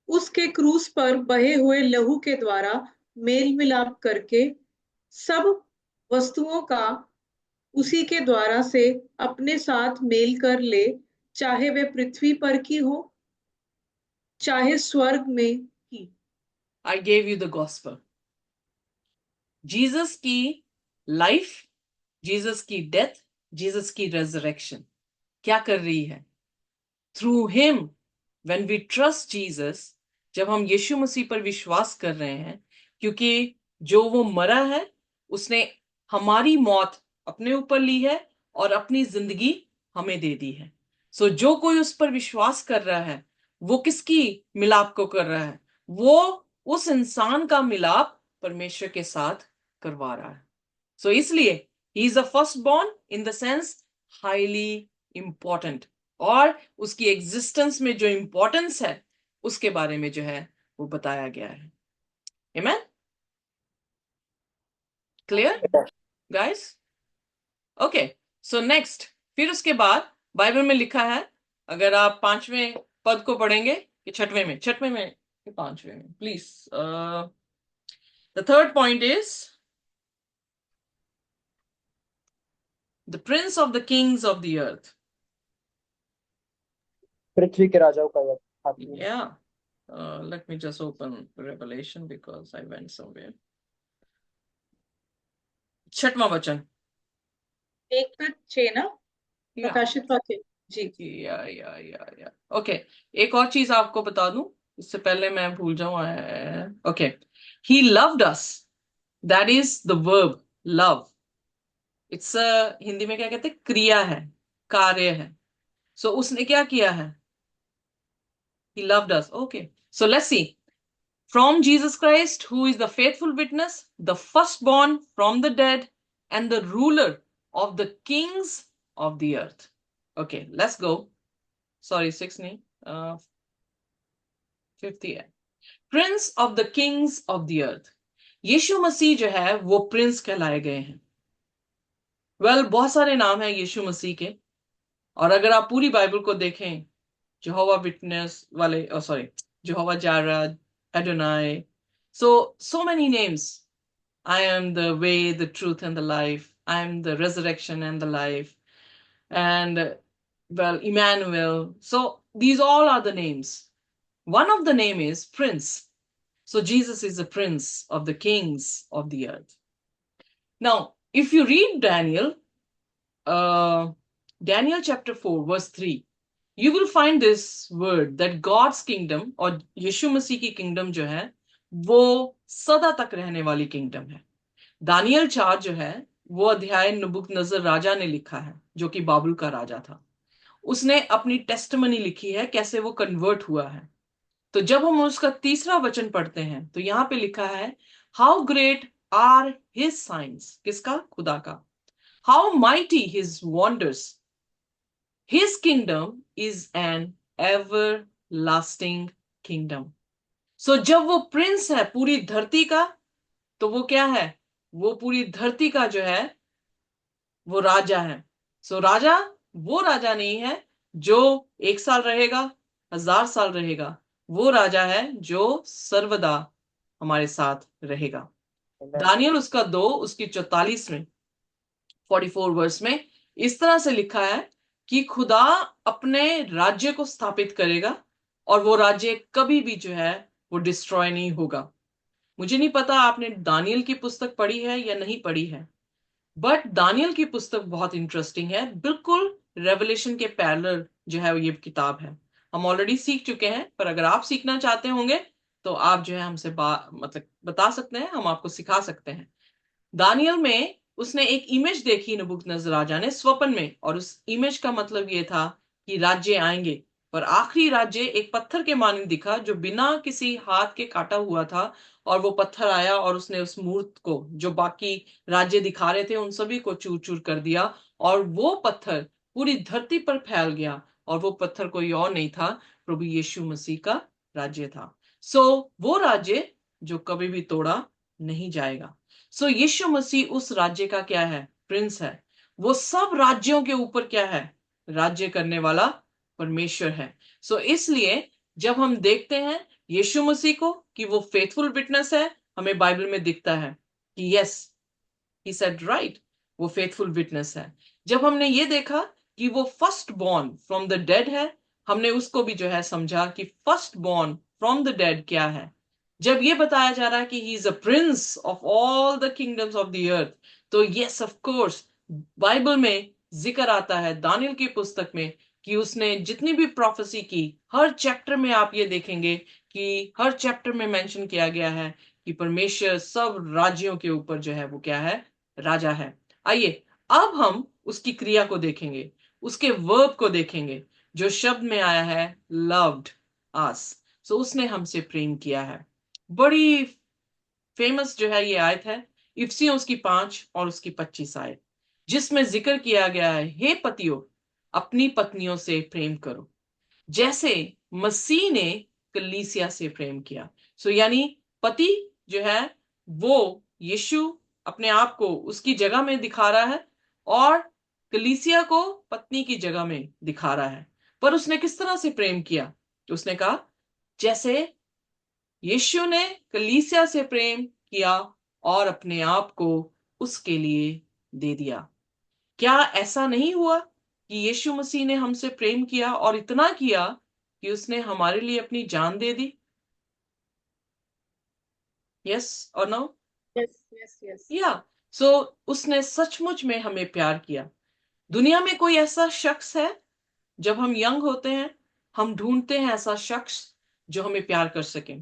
उसके क्रूस पर बहे हुए लहू के द्वारा मेल मिलाप करके सब वस्तुओं का उसी के द्वारा से अपने साथ मेल कर ले, चाहे वे पृथ्वी पर की हो चाहे स्वर्ग में की। I gave you the gospel. Jesus की लाइफ, जीसस की डेथ, जीसस की रेजरेक्शन क्या कर रही है? Through him when we trust Jesus, जब हम यीशु मसीह पर विश्वास कर रहे हैं, क्योंकि जो वो मरा है उसने हमारी मौत अपने ऊपर ली है और अपनी जिंदगी हमें दे दी है। सो जो कोई उस पर विश्वास कर रहा है वो किसकी मिलाप को कर रहा है? वो उस इंसान का मिलाप परमेश्वर के साथ करवा रहा है। सो इसलिए he is a first born in the sense highly important, और उसकी एग्जिस्टेंस में जो इंपॉर्टेंस है उसके बारे में जो है वो बताया गया है। Amen? Clear guys? Okay, so next, फिर उसके बाद बाइबल में लिखा है, अगर आप 5वें पद को पढ़ेंगे कि छठवें में कि 5वें में, please. The third point is the prince of the kings of the earth. पृथ्वी के राजाओं का यह हाकिम। Yeah. Let me just open Revelation because I went somewhere. 6वां वचन। 1:6 ना, Yeah. प्रकाशित वाक्य जी। या ओके, एक और चीज आपको बता दूं इससे पहले मैं भूल जाऊं। Okay, he loved us, that is the verb love. It's Hindi में क्या कहते हैं, क्रिया है, कार्य है। सो उसने क्या किया है? He loved us. Okay, so let's see. From Jesus Christ, who is the faithful witness, the firstborn from the dead, and the ruler of the kings of the earth. Okay, let's go. Sorry, 6 nahi. 50 है. Prince of the kings of the earth. यीशु मसीह जो है वो Prince कहलाए गए हैं। बहुत सारे नाम हैं यीशु मसीह के, और अगर आप पूरी बाइबल को देखें, यहोवा विटनेस वाले, Jehovah Jireh, Adonai, so many names. I am the way, the truth, and the life. I am the resurrection and the life. And, Emmanuel. So these all are the names. One of the name is Prince. So Jesus is the Prince of the kings of the earth. Now, if you read Daniel chapter 4, verse 3, you will find this word that God's kingdom, और यीशु मसीह की kingdom जो है वो सदा तक रहने वाली kingdom है। दानियल 4 जो है वो अध्याय नबूकदनेस्सर राजा ने लिखा है, जो कि बाबुल का राजा था। उसने अपनी टेस्टमनी लिखी है, कैसे वो कन्वर्ट हुआ है। तो जब हम उसका 3रा वचन पढ़ते हैं तो यहां पे लिखा है, how great are his signs, किसका? खुदा का। How mighty his wonders, his kingdom is an everlasting kingdom. So जब वो प्रिंस है पूरी धरती का, तो वो क्या है? वो पूरी धरती का जो है वो राजा है। सो राजा वो राजा नहीं है जो 1 साल रहेगा, 1000 साल रहेगा। वो राजा है जो सर्वदा हमारे साथ रहेगा। Amen. दानियल उसका 2 उसकी 44 में 44 वर्स में इस तरह से लिखा है कि खुदा अपने राज्य को स्थापित करेगा और वो राज्य कभी भी जो है वो डिस्ट्रॉय नहीं होगा। मुझे नहीं पता आपने दानियल की पुस्तक पढ़ी है या नहीं पढ़ी है, बट दानियल की पुस्तक बहुत इंटरेस्टिंग है। बिल्कुल रेवलेशन के पैरेलल जो है ये किताब है। हम ऑलरेडी सीख चुके हैं, पर अगर आप सीखना चाहते होंगे तो आप जो है हमसे मतलब बता सकते हैं, हम आपको सिखा सकते हैं। दानियल में उसने एक इमेज देखी नबूकदनेस्सर राजा ने स्वप्न में, और उस इमेज का मतलब ये था कि राज्य आएंगे। पर आखिरी राज्य एक पत्थर के मानव दिखा जो बिना किसी हाथ के काटा हुआ था, और वो पत्थर आया और उसने उस मूर्त को, जो बाकी राज्य दिखा रहे थे, उन सभी को चूर चूर कर दिया, और वो पत्थर पूरी धरती पर फैल गया। और वो पत्थर कोई और नहीं था, प्रभु यीशु मसीह का राज्य था। सो वो राज्य जो कभी भी तोड़ा नहीं जाएगा। सो यीशु मसीह उस राज्य का क्या है? प्रिंस है। वो सब राज्यों के ऊपर क्या है? राज्य करने वाला परमेश्वर है। सो इसलिए जब हम देखते हैं यीशु मसीह को कि वो फेथफुल विटनेस है, हमें बाइबल में दिखता है कि यस, ही सेड राइट, वो फेथफुल विटनेस है। जब हमने ये देखा कि वो first born from the dead है, हमने उसको भी जो है समझा कि first born from the dead क्या है। जब ये बताया जा रहा है कि he is a prince of all the kingdoms of the अर्थ, तो यस ऑफ कोर्स बाइबल में जिक्र आता है दानियल की पुस्तक में कि उसने जितनी भी प्रोफेसी की, हर चैप्टर में आप ये देखेंगे कि हर चैप्टर में मेंशन किया गया है कि परमेश्वर सब राज्यों के ऊपर जो है वो क्या है? राजा है। आइए अब हम उसकी क्रिया को देखेंगे, उसके वर्ब को देखेंगे, जो शब्द में आया है लव्ड अस। सो उसने हमसे प्रेम किया है। बड़ी फेमस जो है ये आयत है, इफिसियों उसकी 5 और उसकी 25 आयत, जिसमें जिक्र किया गया है, हे पतियों अपनी पत्नियों से प्रेम करो जैसे मसीह ने कलीसिया से प्रेम किया। सो यानी पति जो है वो यीशु अपने आप को उसकी जगह में दिखा रहा है, और कलीसिया को पत्नी की जगह में दिखा रहा है। पर उसने किस तरह से प्रेम किया? तो उसने कहा जैसे यीशु ने कलीसिया से प्रेम किया और अपने आप को उसके लिए दे दिया। क्या ऐसा नहीं हुआ कि यीशु मसीह ने हमसे प्रेम किया और इतना किया कि उसने हमारे लिए अपनी जान दे दी? यस और नो? Yes yes yes. या सो उसने सचमुच में हमें प्यार किया। दुनिया में कोई ऐसा शख्स है? जब हम यंग होते हैं हम ढूंढते हैं ऐसा शख्स जो हमें प्यार कर सके।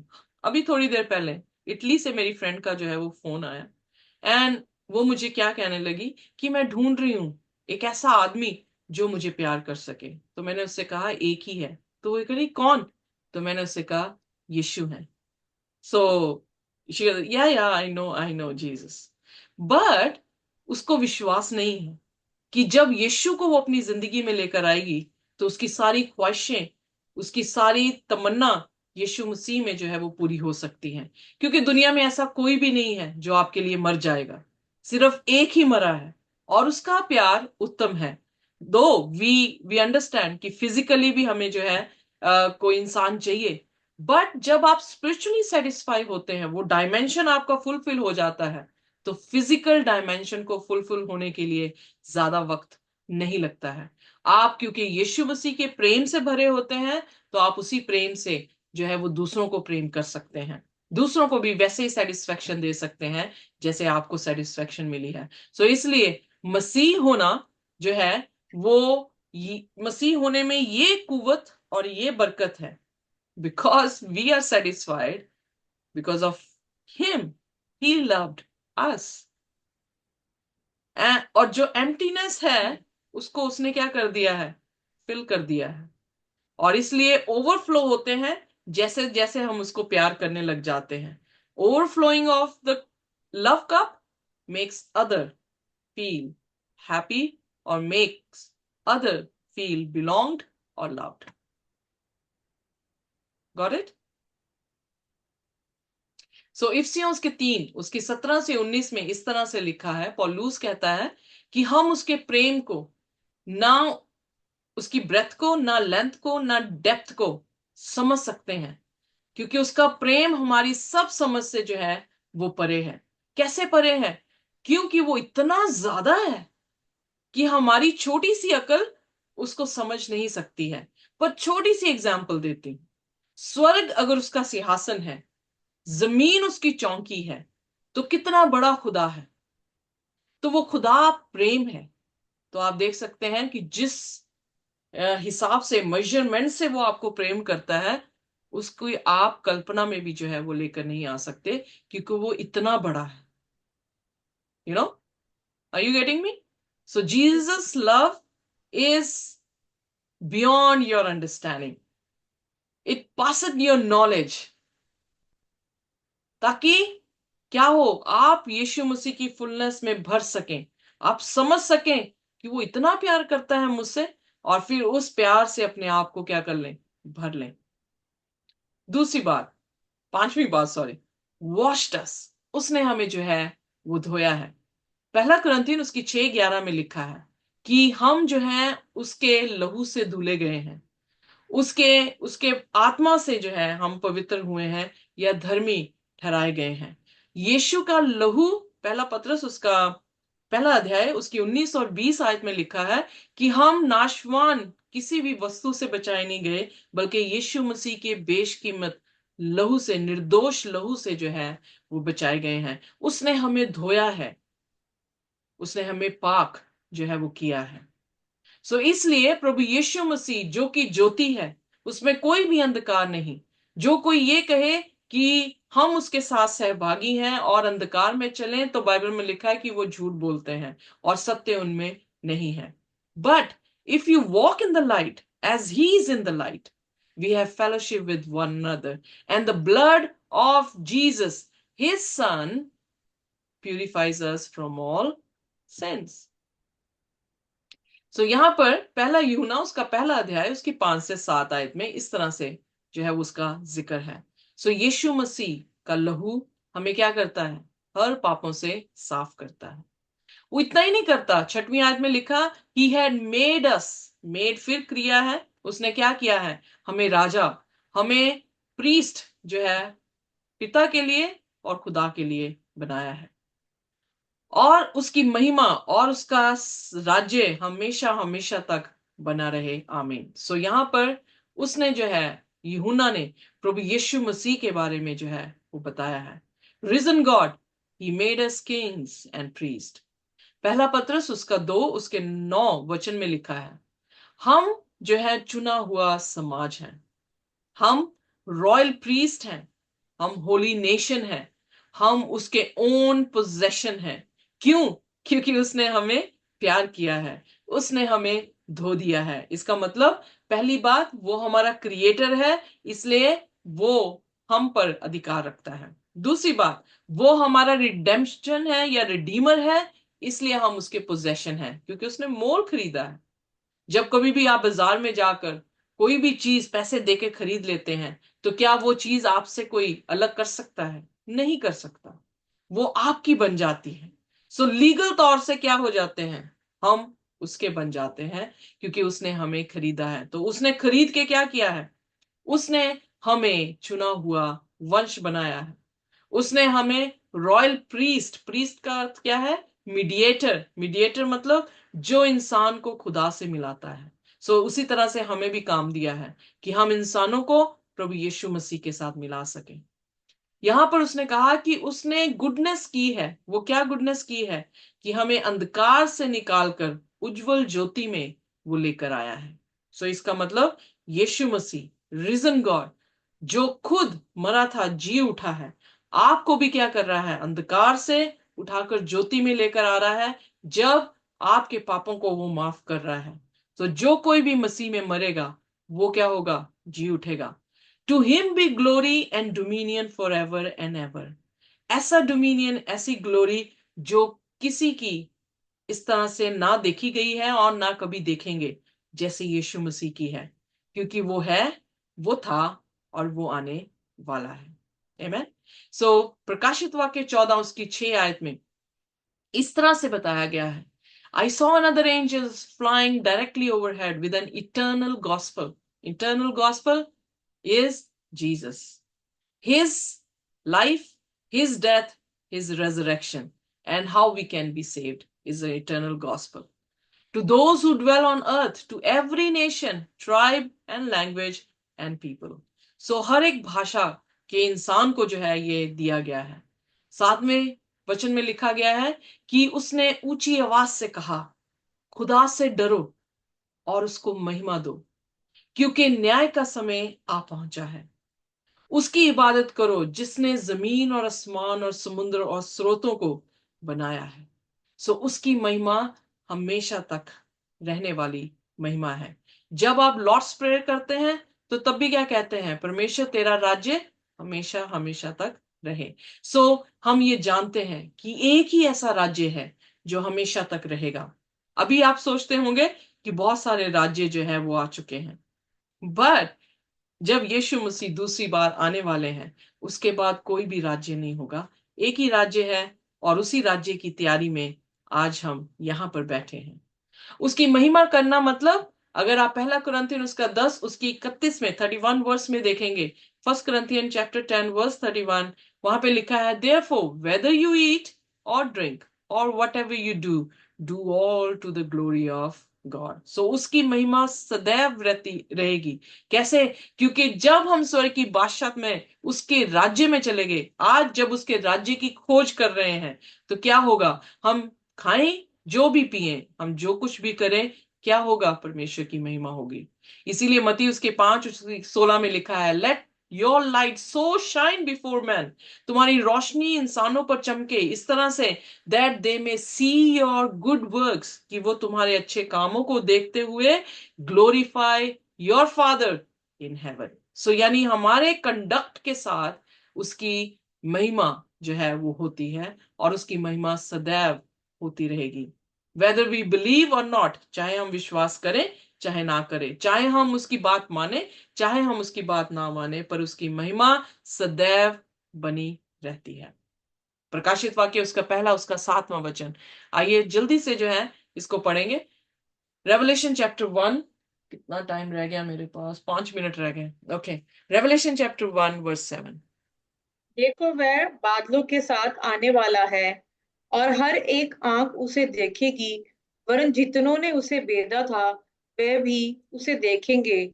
अभी थोड़ी देर पहले इटली से मेरी फ्रेंड का जो है वो फोन आया, एंड वो मुझे क्या कहने लगी कि मैं ढूंढ रही हूं एक ऐसा आदमी जो मुझे प्यार कर सके। तो मैंने उससे कहा एक ही है। तो वो कह रही कौन? तो मैंने उससे कहा यीशु है। सो या आई नो जीसस। बट उसको विश्वास नहीं है कि जब यीशु को वो अपनी जिंदगी में लेकर आएगी तो उसकी सारी ख्वाहिशें, उसकी सारी तमन्ना यीशु मसीह में जो है वो पूरी हो सकती हैं। क्योंकि दुनिया में ऐसा कोई भी नहीं है जो आपके लिए मर जाएगा, सिर्फ एक ही मरा है, और उसका प्यार उत्तम है। दो वी अंडरस्टैंड कि फिजिकली भी हमें जो है कोई इंसान चाहिए, बट जब आप स्पिरिचुअली सेटिस्फाई होते हैं, वो डायमेंशन आपका फुलफिल हो जाता है, तो फिजिकल डायमेंशन को फुलफिल होने के लिए ज्यादा वक्त नहीं लगता है। आप क्योंकि यीशु मसीह के प्रेम से भरे होते हैं, तो आप उसी प्रेम से जो है वो दूसरों को प्रेम कर सकते हैं, दूसरों को भी वैसे ही सेटिस्फेक्शन दे सकते हैं जैसे आपको सेटिस्फेक्शन मिली है। सो इसलिए मसीह होना जो है वो मसीह होने में ये कुव्वत और ये बरकत है, because we are satisfied because of him, he loved us। और जो एम्प्टीनेस है उसको उसने क्या कर दिया है, फिल कर दिया है। और इसलिए ओवरफ्लो होते हैं जैसे जैसे हम उसको प्यार करने लग जाते हैं। Overflowing of the love cup makes other feel happy और मेक्स अदर फील बिलोंग्ड और लव्ड। Got it? सो इफिसियोंस के 3 उसकी 17 से 19 में इस तरह से लिखा है, पौलुस कहता है कि हम उसके प्रेम को ना उसकी ब्रेथ को, ना लेंथ को, ना डेप्थ को समझ सकते हैं, क्योंकि उसका प्रेम हमारी सब समझ से जो है वो परे है। कैसे परे है? क्योंकि वो इतना ज्यादा है कि हमारी छोटी सी अकल उसको समझ नहीं सकती है। पर छोटी सी एग्जांपल देती हूं। स्वर्ग अगर उसका सिंहासन है, जमीन उसकी चौकी है, तो कितना बड़ा खुदा है। तो वो खुदा प्रेम है। तो आप देख सकते हैं कि जिस हिसाब से, मेजरमेंट से वो आपको प्रेम करता है, उसको आप कल्पना में भी जो है वो लेकर नहीं आ सकते, क्योंकि वो इतना बड़ा है। You know, are you getting me? So Jesus love is beyond your understanding, it passes your knowledge. ताकि क्या हो, आप यीशु मसीह की फुलनेस में भर सकें, आप समझ सकें कि वो इतना प्यार करता है मुझसे, और फिर उस प्यार से अपने आप को क्या कर लें, भर लें। दूसरी बात, 5वीं बात, सॉरी, वॉश्ड अस, उसने हमें जो है वो धोया है। पहला कुरिन्थियन उसकी 6:11 में लिखा है कि हम जो है उसके लहू से धुले गए हैं, उसके उसके आत्मा से जो है हम पवित्र हुए हैं या धर्मी ठहराए गए हैं। यीशु का लहू, पहला पतरस उसका पहला अध्याय उसकी 19 और 20 आयत में लिखा है कि हम नाशवान किसी भी वस्तु से बचाए नहीं गए, बल्कि यीशु मसीह के बेशकीमत लहू से, निर्दोष लहू से जो है वो बचाए गए हैं। उसने हमें धोया है, उसने हमें पाक जो है वो किया है। सो इसलिए प्रभु यीशु मसीह जो कि ज्योति है, उसमें कोई भी अंधकार नहीं। जो कोई ये कहे कि हम उसके साथ सहभागी हैं और अंधकार में चलें, तो बाइबल में लिखा है कि वो झूठ बोलते हैं और सत्य उनमें नहीं है। But if you walk in the light as he is in the light, we have fellowship with one another, and the blood of Jesus, his son, purifies us from all sins. सो यहां पर पहला यूहन्ना उसका पहला अध्याय उसकी 5 से 7 आयत में इस तरह से जो है उसका जिक्र है। सो यीशु मसीह का लहू हमें क्या करता है, हर पापों से साफ करता है। वो इतना ही नहीं करता, 6वीं आयत में लिखा, he had made us, made फिर क्रिया है, उसने क्या किया है, हमें राजा, हमें प्रीस्ट जो है पिता के लिए और खुदा के लिए बनाया है, और उसकी महिमा और उसका राज्य हमेशा हमेशा तक बना रहे। आमीन। सो यहां पर उसने जो है, यूहन्ना ने प्रभु यीशु मसीह के बारे में जो है वो बताया है। Reason God, he made us kings and priest. पहला पत्रस उसका 2 उसके 9 वचन में लिखा है, हम जो है चुना हुआ समाज है, हम रॉयल प्रीस्ट हैं, हम होली नेशन हैं, हम उसके ओन पोजेशन हैं। क्यों? क्योंकि उसने हमें प्यार किया है, उसने हमें धो दिया है। इसका मतलब पहली बात, वो हमारा क्रिएटर है, इसलिए वो हम पर अधिकार रखता है। दूसरी बात, वो हमारा रिडेम्पशन है या रिडीमर है, इसलिए हम उसके पोजेशन हैं, क्योंकि उसने मोल खरीदा है। जब कभी भी आप बाजार में जाकर कोई भी चीज पैसे देके खरीद लेते हैं, तो क्या वो चीज आपसे कोई अलग कर सकता है? नहीं कर सकता, वो आपकी बन जाती है। सो लीगल तौर से क्या हो जाते हैं, हम उसके बन जाते हैं, क्योंकि उसने हमें खरीदा है। तो उसने खरीद के क्या किया है, उसने हमें चुना हुआ वंश बनाया है, उसने हमें रॉयल प्रीस्ट, प्रीस्ट का अर्थ क्या है, मीडिएटर, मीडिएटर मतलब जो इंसान को खुदा से मिलाता है। सो उसी तरह से हमें भी काम दिया है कि हम इंसानों को प्रभु यीशु मसीह के साथ मिला सकें। यहां पर उसने कहा कि उसने गुडनेस की है। वो क्या गुडनेस की है, कि हमें अंधकार से निकालकर उज्जवल ज्योति में वो लेकर आया है। सो इसका मतलब यीशु मसीह रिजन गॉड, जो खुद मरा था, जी उठा है, आपको भी क्या कर रहा है, अंधकार से उठाकर ज्योति में लेकर आ रहा है, जब आपके पापों को वो माफ कर रहा है। तो जो कोई भी मसीह में मरेगा वो क्या होगा? जी उठेगा। To him be glory and dominion for ever and ever. ऐसा डोमिनियन, ऐसी ग्लोरी जो किसी की इस तरह से ना देखी गई है और ना कभी देखेंगे, जैसे यीशु मसीह की है, क्योंकि वो है, वो था और वो आने वाला है। आमेन। सो प्रकाशित वाक्य 14 उसकी 6 आयत में इस तरह से बताया गया है, I saw another angel flying directly overhead with an eternal gospel. Eternal gospel is Jesus. His life, his death, his resurrection, and how we can be saved is the eternal gospel. To those who dwell on earth, to every nation, tribe, and language and people. So हर एक भाषा के इंसान को जो है ये दिया गया है। 7वें वचन में लिखा गया है कि उसने ऊंची आवाज से कहा, खुदा से डरो और उसको महिमा दो, क्योंकि न्याय का समय आ पहुंचा है। उसकी इबादत करो जिसने जमीन और आसमान और समुद्र और स्रोतों को बनाया है। सो उसकी महिमा हमेशा तक रहने वाली महिमा है। जब आप लॉर्ड्स प्रेयर करते हैं तो तब भी क्या कहते हैं? परमेश्वर तेरा राज्य हमेशा हमेशा तक रहे। सो हम ये जानते हैं कि एक ही ऐसा राज्य है जो हमेशा तक रहेगा। अभी आप सोचते होंगे कि बहुत सारे राज्य जो है वो आ चुके हैं, बट जब यीशु मसीह दूसरी बार आने वाले हैं उसके बाद कोई भी राज्य नहीं होगा। एक ही राज्य है और उसी राज्य की तैयारी में आज हम यहाँ पर बैठे हैं। उसकी महिमा करना मतलब, अगर आप पहला कुरिन्थियन उसका 10 उसकी 31 में 31 वर्स में देखेंगे, फर्स्ट कुरिन्थियन चैप्टर 10 वर्स 31, वहां पे लिखा है, therefore whether you eat or drink or whatever you do, do all to the glory of God. So उसकी महिमा सदैव रहती रहेगी। कैसे? क्योंकि जब हम स्वर्ग की बादशाह में उसके राज्य में चले गए, आज जब उसके राज्य की खोज कर रहे हैं, तो क्या होगा? हम खाएं, जो भी पिए, हम जो कुछ भी करें, क्या होगा? परमेश्वर की महिमा होगी। इसीलिए मत्ती उसके 5:16 में लिखा है, let your light so shine before man, तुम्हारी रोशनी इंसानों पर चमके इस तरह से, that they may see your good works, कि वो तुम्हारे अच्छे कामों को देखते हुए glorify your father in heaven. So यानी हमारे कंडक्ट के साथ उसकी महिमा जो है वो होती है और उसकी महिमा सदैव होती रहेगी। वेदर वी बिलीव और नॉट, चाहे हम विश्वास करें चाहे ना करें, चाहे हम उसकी बात माने चाहे हम उसकी बात ना माने, पर उसकी महिमा सदैव बनी रहती है। प्रकाशित वाक्य उसका पहला उसका 7वां वचन, आइए जल्दी से जो है इसको पढ़ेंगे। रेवलेशन चैप्टर 1, कितना टाइम रह गया मेरे पास? 5 मिनट रह गए। Okay, revelation chapter 1 verse 7। देखो वह बादलों के साथ आने वाला है और हर एक आंख उसे देखेगी, वरन जितनों ने उसे बेधा था वे भी उसे देखेंगे,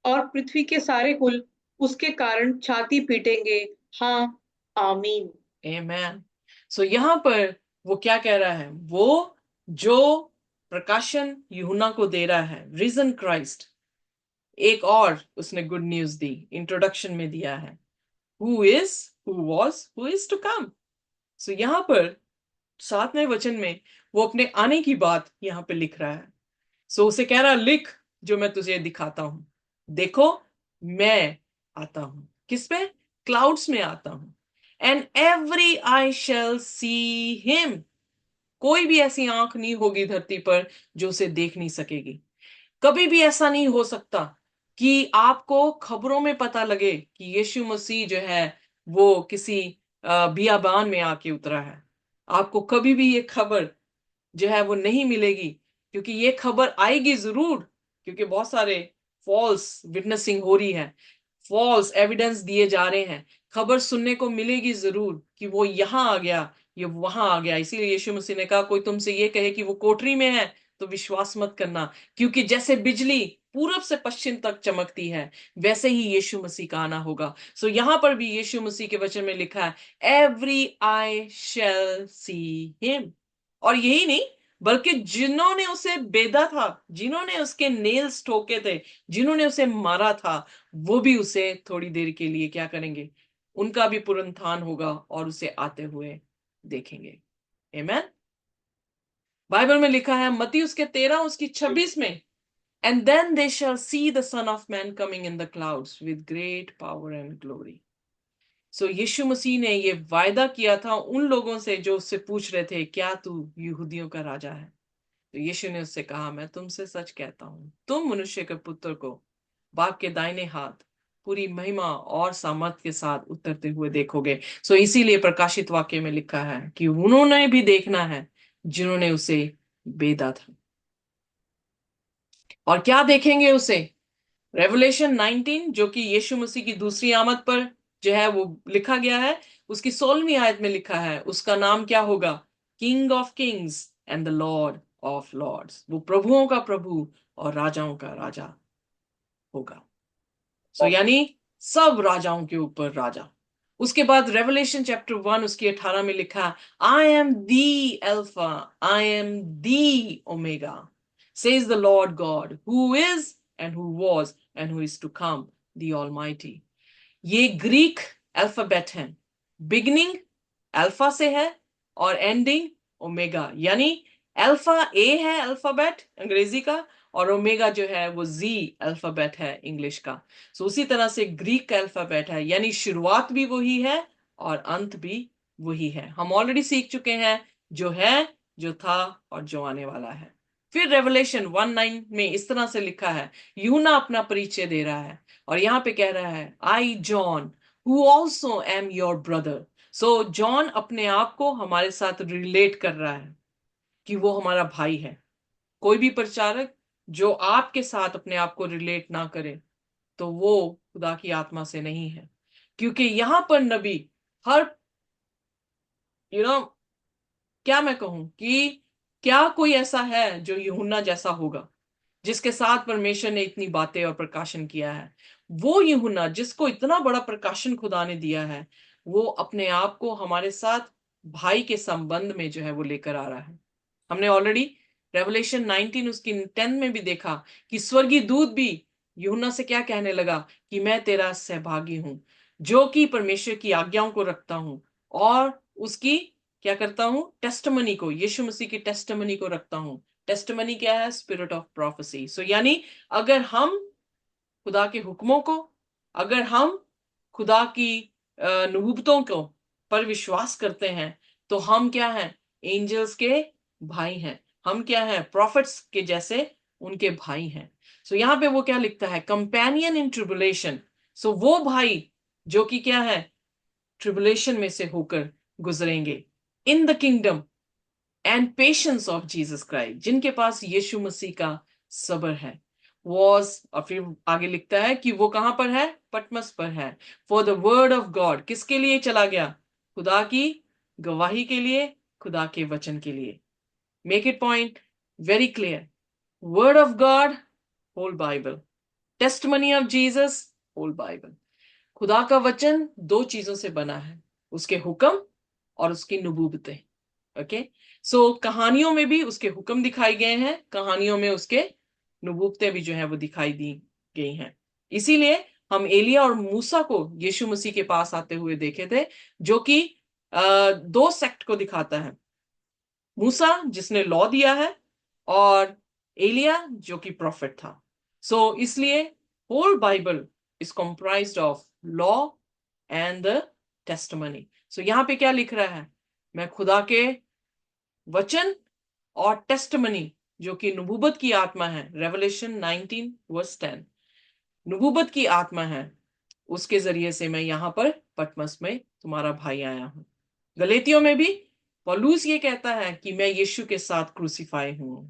और पृथ्वी के सारे कुल उसके कारण छाती पीटेंगे। हाँ, आमीन। आमेन। सो यहां पर वो क्या कह रहा है? वो जो प्रकाशन यूहन्ना को दे रहा है, रिजन क्राइस्ट, एक और उसने गुड न्यूज दी, इंट्रोडक्शन में दिया है, who is, who was, who is to come. So यहां पर 7वें वचन में वो अपने आने की बात यहां पे लिख रहा है। सो उसे कह रहा, लिख जो मैं तुझे दिखाता हूं। देखो मैं आता हूं, किस पे? क्लाउड्स में आता हूं। And every I shall see him, कोई भी ऐसी आंख नहीं होगी धरती पर जो उसे देख नहीं सकेगी। कभी भी ऐसा नहीं हो सकता कि आपको खबरों में पता लगे कि यीशु मसीह जो है वो किसी बियाबान में आके उतरा है। आपको कभी भी ये खबर जो है वो नहीं मिलेगी, क्योंकि ये खबर आएगी जरूर, क्योंकि बहुत सारे फॉल्स विटनेसिंग हो रही है, फॉल्स एविडेंस दिए जा रहे हैं। खबर सुनने को मिलेगी जरूर कि वो यहां आ गया, ये वहां आ गया। इसीलिए यीशु मसीह ने कहा, कोई तुमसे ये कहे कि वो कोठरी में है तो विश्वास मत करना, क्योंकि जैसे बिजली पूरब से पश्चिम तक चमकती है, वैसे ही यीशु मसीह का आना होगा। सो यहां पर भी यीशु मसीह के वचन में लिखा है, every I shall see him. और यही नहीं, बल्कि जिन्होंने उसे बेधा था, जिन्होंने उसके नेल्स ठोके थे, जिन्होंने उसे मारा था, वो भी उसे थोड़ी देर के लिए क्या करेंगे? उनका भी पुनरुत्थान होगा और उसे आते हुए देखेंगे। आमेन। बाइबल में लिखा है मत्ती उसके 13 उसकी 26 में, and then they shall see the son of man coming in the clouds with great power and glory. So यीशु मसीह ने ये वायदा किया था उन लोगों से जो उससे पूछ रहे थे क्या तू यहूदियों का राजा है। तो यीशु ने उससे कहा मैं तुमसे सच कहता हूं तुम मनुष्य के पुत्र को बाप के दाहिने हाथ पूरी महिमा और सामर्थ के साथ उतरते हुए देखोगे। सो इसीलिए प्रकाशित वाक्य में लिखा है कि उन्होंने भी देखना है जिन्होंने उसे बेदा था। और क्या देखेंगे उसे? रेवलेशन 19 जो कि यीशु मसीह की दूसरी आमद पर जो है वो लिखा गया है, उसकी 16वीं आयत में लिखा है उसका नाम क्या होगा? King of kings and the lord of lords. वो प्रभुओं का प्रभु और राजाओं का राजा होगा। सो यानी सब राजाओं के ऊपर राजा। उसके बाद रेवलेशन चैप्टर 1 उसकी 18 में लिखा I am the alpha I am the omega says the lord God who is and who was and who is to come the almighty. ये ग्रीक अल्फाबेट है, बिगनिंग अल्फा से है और एंडिंग ओमेगा, यानी alpha A है alphabet अंग्रेजी का और ओमेगा जो है वो जी अल्फाबेट है इंग्लिश का। सो उसी तरह से ग्रीक का अल्फाबेट है, यानी शुरुआत भी वही है और अंत भी वही है। हम ऑलरेडी सीख चुके हैं जो है, जो था और जो आने वाला है। फिर रेवलेशन 1:9 में इस तरह से लिखा है, यूहन्ना अपना परिचय दे रहा है और यहाँ पे कह रहा है I John who also am your brother. So John अपने आप को हमारे साथ रिलेट कर रहा है कि वो हमारा भाई है। कोई भी प्रचारक जो आपके साथ अपने आप को रिलेट ना करे तो वो खुदा की आत्मा से नहीं है, क्योंकि यहां पर नबी हर क्या मैं कहूं कि क्या कोई ऐसा है जो यूहन्ना जैसा होगा जिसके साथ परमेश्वर ने इतनी बातें और प्रकाशन किया है? वो यूहन्ना जिसको इतना बड़ा प्रकाशन खुदा ने दिया है, वो अपने आप को हमारे साथ भाई के संबंध में जो है वो लेकर आ रहा है। हमने ऑलरेडी रेवलेशन 19 उसकी 10 में भी देखा कि स्वर्गीय दूत भी यूहन्ना से क्या कहने लगा कि मैं तेरा सहभागी हूं जो कि परमेश्वर की आज्ञाओं को रखता हूं और उसकी क्या करता हूं? टेस्टमनी को, यीशु मसीह की टेस्टमनी को रखता हूं। टेस्टमनी क्या है? Spirit of prophecy. सो यानी अगर हम खुदा के हुक्मों को, अगर हम खुदा की नबूवतों को पर विश्वास करते हैं तो हम क्या हैं? एंजल्स के भाई हैं। हम क्या हैं? प्रॉफिट्स के जैसे उनके भाई हैं। सो यहाँ पे वो क्या लिखता है? Companion in tribulation. सो वो भाई जो कि क्या है? ट्रिबुलेशन में से होकर गुजरेंगे। In the kingdom and patience of Jesus Christ, जिनके पास यीशु मसीह का सब्र है। वॉज, और फिर आगे लिखता है कि वो कहां पर है? पटमस पर है। For the word of God, किसके लिए चला गया? खुदा की गवाही के लिए, खुदा के वचन के लिए। Make it point very clear, word of God whole Bible, testimony of Jesus whole Bible. खुदा का वचन दो चीजों से बना है, उसके हुक्म और उसकी नबूवतें। ओके, सो कहानियों में भी उसके हुक्म दिखाए गए हैं, कहानियों में उसके नबूवतें भी जो है वो दिखाई दी गई हैं। इसीलिए हम एलिया और मूसा को यीशु मसीह के पास आते हुए देखे थे, जो कि दो सेक्ट को दिखाता है। मूसा जिसने लॉ दिया है और एलिया जो कि प्रॉफिट था। सो इसलिए whole Bible is comprised of law and the testimony. So यहां पे क्या लिख रहा है? मैं खुदा के वचन और टेस्टमनी जो कि नबूबत की आत्मा है, रेवलेशन 19:10, नबूबत की आत्मा है, उसके जरिए से मैं यहां पर पटमस में तुम्हारा भाई आया हूं। गलेतियों में भी पौलुस ये कहता है कि मैं यीशु के साथ क्रूसीफाई हूं,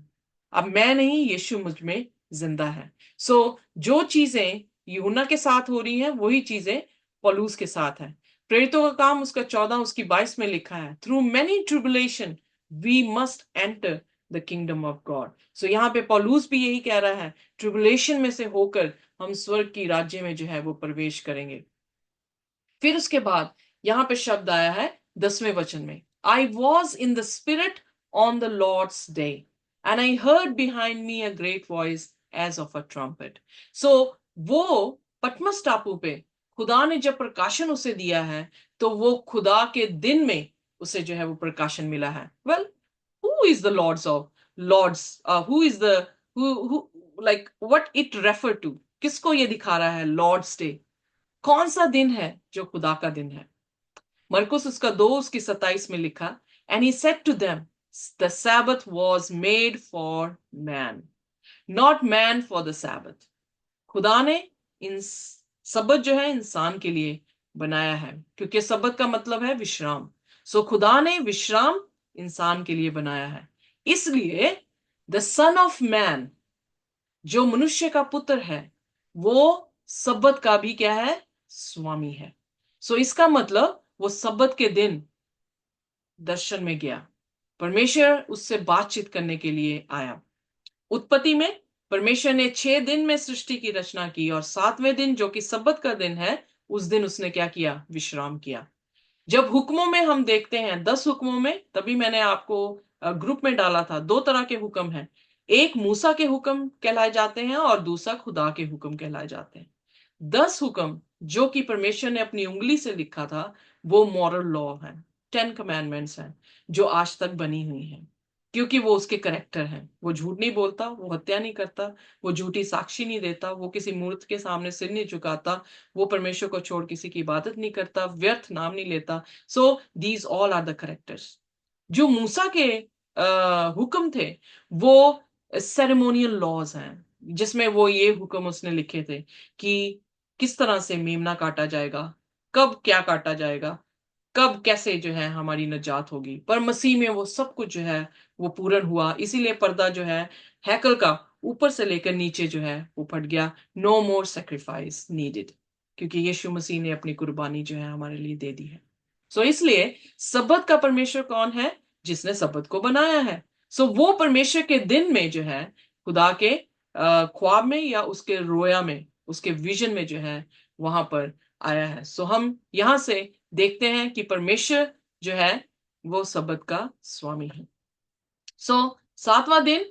अब मैं नहीं यीशु मुझ में जिंदा है। सो जो चीजें यूहन्ना के साथ हो रही हैं वही चीजें पौलुस के साथ है। प्रेरितों का काम उसका 14 उसकी 22 में लिखा है, through many tribulation we must enter the kingdom of God. So यहाँ पे पौलुस भी यही कह रहा है, ट्रिबुलेशन में से होकर हम स्वर्ग की राज्य में जो है वो प्रवेश करेंगे। फिर उसके बाद यहां पे शब्द आया है 10वें वचन में, I was in the spirit on the Lord's day and I heard behind me a great voice as of a trumpet. So वो पटमस टापू पे खुदा ने जब प्रकाशन उसे दिया है तो वो खुदा के दिन में उसे जो है वो प्रकाशन मिला है। Well, who is the Lords, who is the who like what it refer to, किसको ये दिखा रहा है लॉर्ड्स डे, कौन सा दिन है जो खुदा का दिन है। मरकुस उसका 2 उसकी 27 में लिखा, and he said to them the sabbath was made for man, not man for the sabbath. खुदा ने इन सबत जो है इंसान के लिए बनाया है, क्योंकि सबत का मतलब है विश्राम। सो खुदा ने विश्राम इंसान के लिए बनाया है, इसलिए द सन ऑफ मैन, जो मनुष्य का पुत्र है, वो सबत का भी क्या है, स्वामी है। सो इसका मतलब वो सबत के दिन दर्शन में गया, परमेश्वर उससे बातचीत करने के लिए आया। उत्पत्ति में परमेश्वर ने 6 दिन में सृष्टि की रचना की, और 7वें दिन जो कि सबत का दिन है, उस दिन उसने क्या किया, विश्राम किया। जब हुक्मों में हम देखते हैं 10 हुक्मों में, तभी मैंने आपको ग्रुप में डाला था, 2 तरह के हुक्म हैं, एक मूसा के हुक्म कहलाए जाते हैं और दूसरा खुदा के हुक्म कहलाए जाते हैं। 10 हुक्म जो कि परमेश्वर ने अपनी उंगली से लिखा था, वो मॉरल लॉ है, 10 कमांडमेंट्स हैं, जो आज तक बनी हुई हैं, क्योंकि वो उसके करेक्टर हैं। वो झूठ नहीं बोलता, वो हत्या नहीं करता, वो झूठी साक्षी नहीं देता, वो किसी मूर्त के सामने सिर नहीं झुकाता, वो परमेश्वर को छोड़ किसी की इबादत नहीं करता, व्यर्थ नाम नहीं लेता। So these all are the characters. जो मूसा के हुक्म थे, वो सेरेमोनियल लॉज हैं, जिसमें वो ये हुक्म उसने लिखे थे कि किस तरह से मेमना काटा जाएगा, कब क्या काटा जाएगा, कब कैसे जो है हमारी नजात होगी। पर मसीह में वो सब कुछ जो है वो पूर्ण हुआ, इसीलिए पर्दा जो है हैकल का ऊपर से लेकर नीचे जो है वो फट गया। नो मोर सेक्रीफाइस नीडेड, क्योंकि यीशु मसीह ने अपनी कुर्बानी जो है हमारे लिए दे दी है। सो इसलिए सबत का परमेश्वर कौन है, जिसने सबत को बनाया है। सो वो परमेश्वर के दिन में जो है खुदा के ख्वाब में या उसके रोया में, उसके विजन में जो है वहां पर आया है। सो हम यहां से देखते हैं कि परमेश्वर जो है वो सबत का स्वामी है। सो 7वां दिन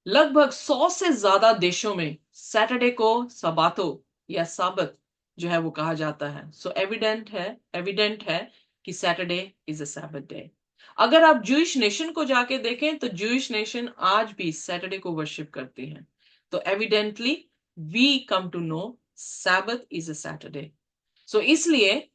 लगभग 100 से ज्यादा देशों में सैटरडे को सबातो या साबत जो है वो कहा जाता है। सो एविडेंट है कि सैटरडे इज अ सैबत डे। अगर आप जूइश नेशन को जाके देखें तो जूइश नेशन आज भी सैटरडे को वर्शिप करती है। तो evidently we come to know sabbath is a Saturday. So इसलिए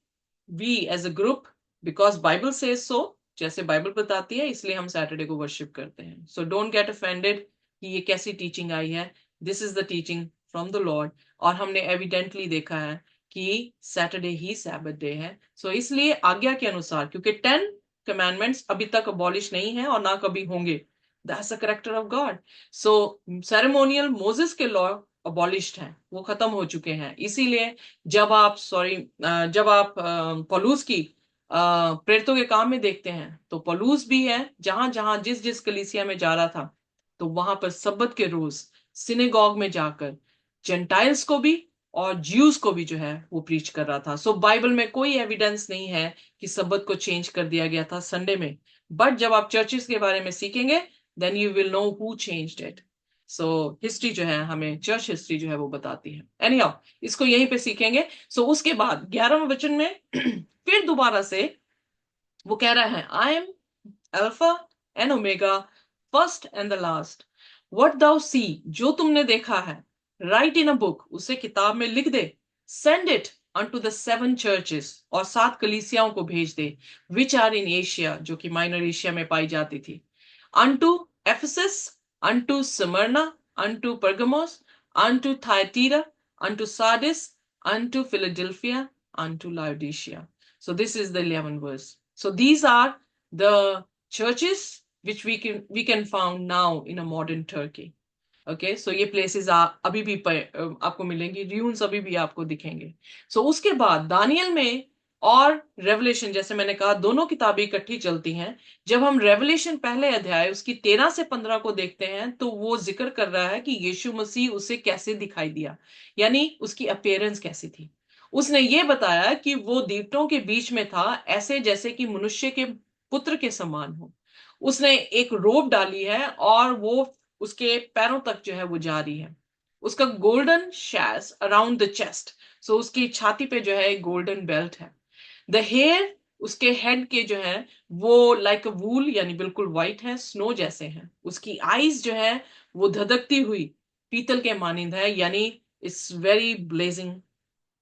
we as a group, because Bible says so, जैसे बाइबल बताती है, इसलिए हम सैटरडे को वर्शिप करते हैं। सो डोंट गेट ऑफेंडेड कि ये कैसी टीचिंग आई है, this is the teaching from the Lord, और हमने एविडेंटली देखा है कि सैटरडे ही सैबत डे है। सो इसलिए आज्ञा के अनुसार, क्योंकि 10 कमांडमेंट्स अभी तक अबॉलिश नहीं है और ना कभी होंगे, that's the character of God. So ceremonial Moses के लॉ अबॉलिश्ड हैं, वो खत्म हो चुके हैं। इसीलिए जब आप पौलुस की प्रेरितों के काम में देखते हैं, तो पौलुस भी है जहां जहां जिस जिस कलीसिया में जा रहा था, तो वहां पर सब्बत के रोज सिनेगॉग में जाकर जेंटाइल्स को भी और ज्यूज को भी जो है वो प्रीच कर रहा था। सो बाइबल में कोई एविडेंस नहीं है कि सब्बत को चेंज कर दिया गया था संडे में, बट जब आप चर्चेस के बारे में सीखेंगे then you will know who changed it. So history जो है, हमें चर्च हिस्ट्री जो है वो बताती है। एनीहाउ, इसको यहीं पे सीखेंगे। सो उसके बाद 11वें वचन में फिर दोबारा से वो कह रहा है, I am alpha and omega, first and the last. What thou see, जो तुमने देखा है, राइट इन अ बुक, उसे किताब में लिख दे, send it unto the 7 churches, और 7 कलीसियाओं को भेज दे, which are in Asia, जो कि माइनर एशिया में पाई जाती थी, unto Ephesus, unto Smyrna, unto Pergamos, unto Thyatira, unto Sardis, unto Philadelphia, unto Laodicea. So this is the 11th verse. So these are the churches which we can found now in a modern Turkey. Okay, so ये places अभी भी आपको मिलेंगी, र्यून्स अभी भी आपको दिखेंगे। सो उसके बाद दानियल में और रेवलेशन, जैसे मैंने कहा दोनों किताबें इकट्ठी चलती हैं। जब हम रेवलेशन पहले अध्याय उसकी 13 से 15 को देखते हैं, तो वो जिक्र कर रहा है कि यीशु मसीह उसे कैसे दिखाई दिया, यानी उसकी अपीयरेंस कैसी थी। उसने ये बताया कि वो दीवटों के बीच में था, ऐसे जैसे कि मनुष्य के पुत्र के समान हो। उसने एक रोब डाली है और वो उसके पैरों तक जो है वो जा रही है। उसका गोल्डन शैस अराउंड द चेस्ट, सो उसकी छाती पे जो है एक गोल्डन बेल्ट है। द हेयर उसके हेड के जो है वो लाइक अ वूल यानी बिल्कुल व्हाइट है, स्नो जैसे हैं। उसकी आईज जो है वो धधकती हुई पीतल के मानिंद है, यानी it's very blazing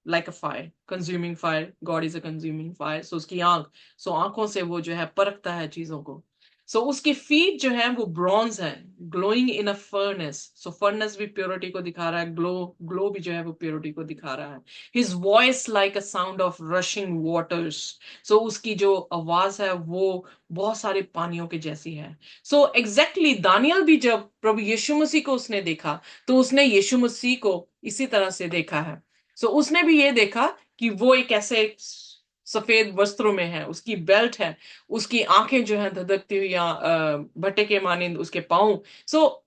like a fire, consuming fire. God is a consuming fire. So उसकी आंखों से वो जो है परखता है चीजों को। सो उसकी फीट जो है वो ब्रॉन्ज है, ग्लोइंग इन अ फर्नेस। सो फर्नेस भी प्योरिटी को दिखा रहा है, ग्लो भी जो है वो प्योरिटी को दिखा रहा है। His voice like a sound of rushing waters. So उसकी जो आवाज है वो बहुत सारे पानियों के जैसी है। सो एग्जैक्टली दानियल भी जब प्रभु यीशु मसीह को उसने देखा तो उसने यीशु मसीह को इसी तरह से देखा है। सो उसने भी ये देखा कि वो एक ऐसे सफेद वस्त्रों में है, उसकी बेल्ट है, उसकी आंखें जो है धधकती हुई या भट्टे के मानिंद उसके पांव। सो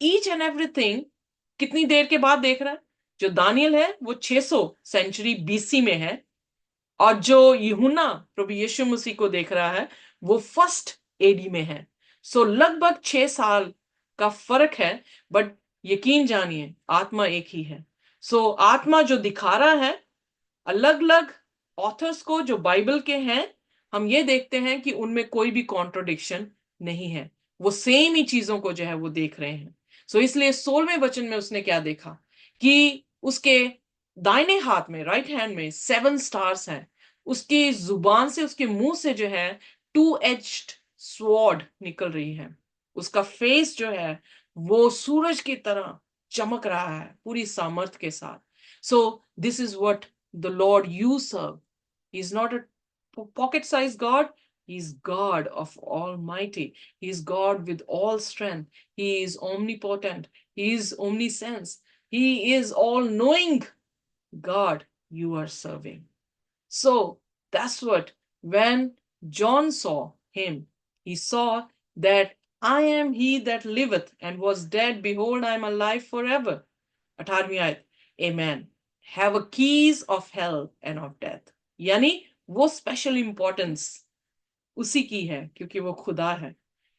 ईच एंड एवरीथिंग कितनी देर के बाद देख रहा है? जो दानियल है वो 600 सेंचुरी बीसी में है, और जो यूहन्ना प्रभु यीशु मसीह को देख रहा है वो फर्स्ट एडी में है। सो लगभग 6 साल का फर्क है, बट यकीन जानिए आत्मा एक ही है। सो आत्मा जो दिखा रहा है अलग अलग ऑथर्स को जो बाइबल के हैं, हम ये देखते हैं कि उनमें कोई भी कॉन्ट्रोडिक्शन नहीं है, वो सेम ही चीजों को जो है वो देख रहे हैं। सो इसलिए 16वें वचन में उसने क्या देखा कि उसके दाहिने हाथ में, राइट हैंड में 7 स्टार्स हैं। उसकी जुबान से, उसके मुंह से जो है 2 एज्ड स्वॉर्ड निकल रही है। उसका फेस जो है वो सूरज की तरह चमक रहा है पूरी सामर्थ के साथ। So this is what the Lord you serve. He is not a pocket-sized God. He is God of Almighty. He is God with all strength. He is omnipotent. He is omniscience. He is all-knowing God you are serving. So that's what, when John saw him, he saw that I am he that liveth and was dead. Behold, I am alive forever. 18वीं आयत, Amen. Have a keys of hell and of death. यानी वो special importance उसी की है क्योंकि वो खुदा है,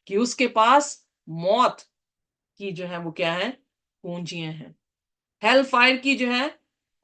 कि उसके पास मौत की जो है वो क्या है, कुंजियां हैं। हेल फायर की जो है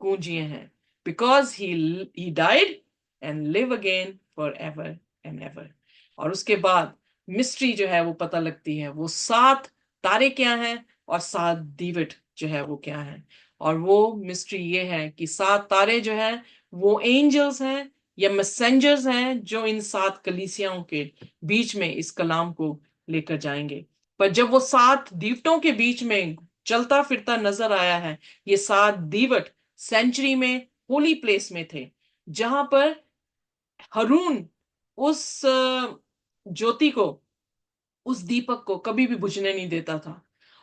कुंजियां हैं, because he died and live again for ever and ever. और उसके बाद मिस्ट्री जो है वो पता लगती है, वो 7 तारे क्या हैं और 7 दीवट जो है वो क्या है। और वो मिस्ट्री ये है कि 7 तारे जो है वो एंजल्स हैं या मैसेंजर्स हैं जो इन 7 कलीसियाओं के बीच में इस कलाम को लेकर जाएंगे। पर जब वो 7 दीवटों के बीच में चलता फिरता नजर आया है, ये 7 दीवट सेंचुरी में होली प्लेस में थे, जहां पर हरून उस ज्योति को, उस दीपक को कभी भी बुझने नहीं देता था,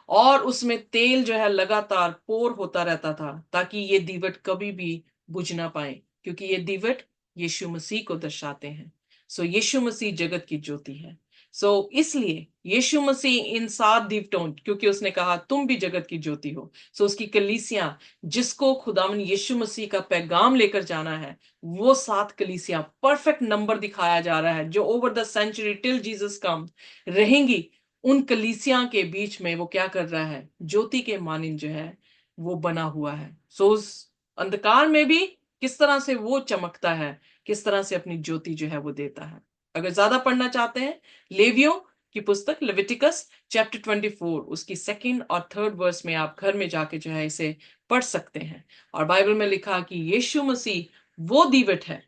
और उसमें तेल जो है लगातार पोर होता रहता था ताकि ये दीवट कभी भी बुझ ना पाए, क्योंकि ये दीवट यीशु मसीह को दर्शाते हैं। सो यीशु मसीह जगत की ज्योति है। सो इसलिए यीशु मसीह इन 7 दीवटों, क्योंकि उसने कहा तुम भी जगत की ज्योति हो, सो उसकी कलीसियां जिसको खुदावन यीशु मसीह का पैगाम लेकर जाना है, वो 7 कलीसियां परफेक्ट नंबर दिखाया जा रहा है जो over the century till Jesus come रहेंगी। उन कलीसिया के बीच में वो क्या कर रहा है, ज्योति के मानिंद जो है वो बना हुआ है। सो उस अंधकार में भी किस तरह से वो चमकता है, किस तरह से अपनी ज्योति जो है वो देता है। अगर ज्यादा पढ़ना चाहते हैं, लेवियों की पुस्तक लेविटिकस चैप्टर 24 उसकी 2nd और 3rd वर्स में आप घर में जाके जो है इसे पढ़ सकते हैं। और बाइबल में लिखा कि यीशु मसीह वो दीवट है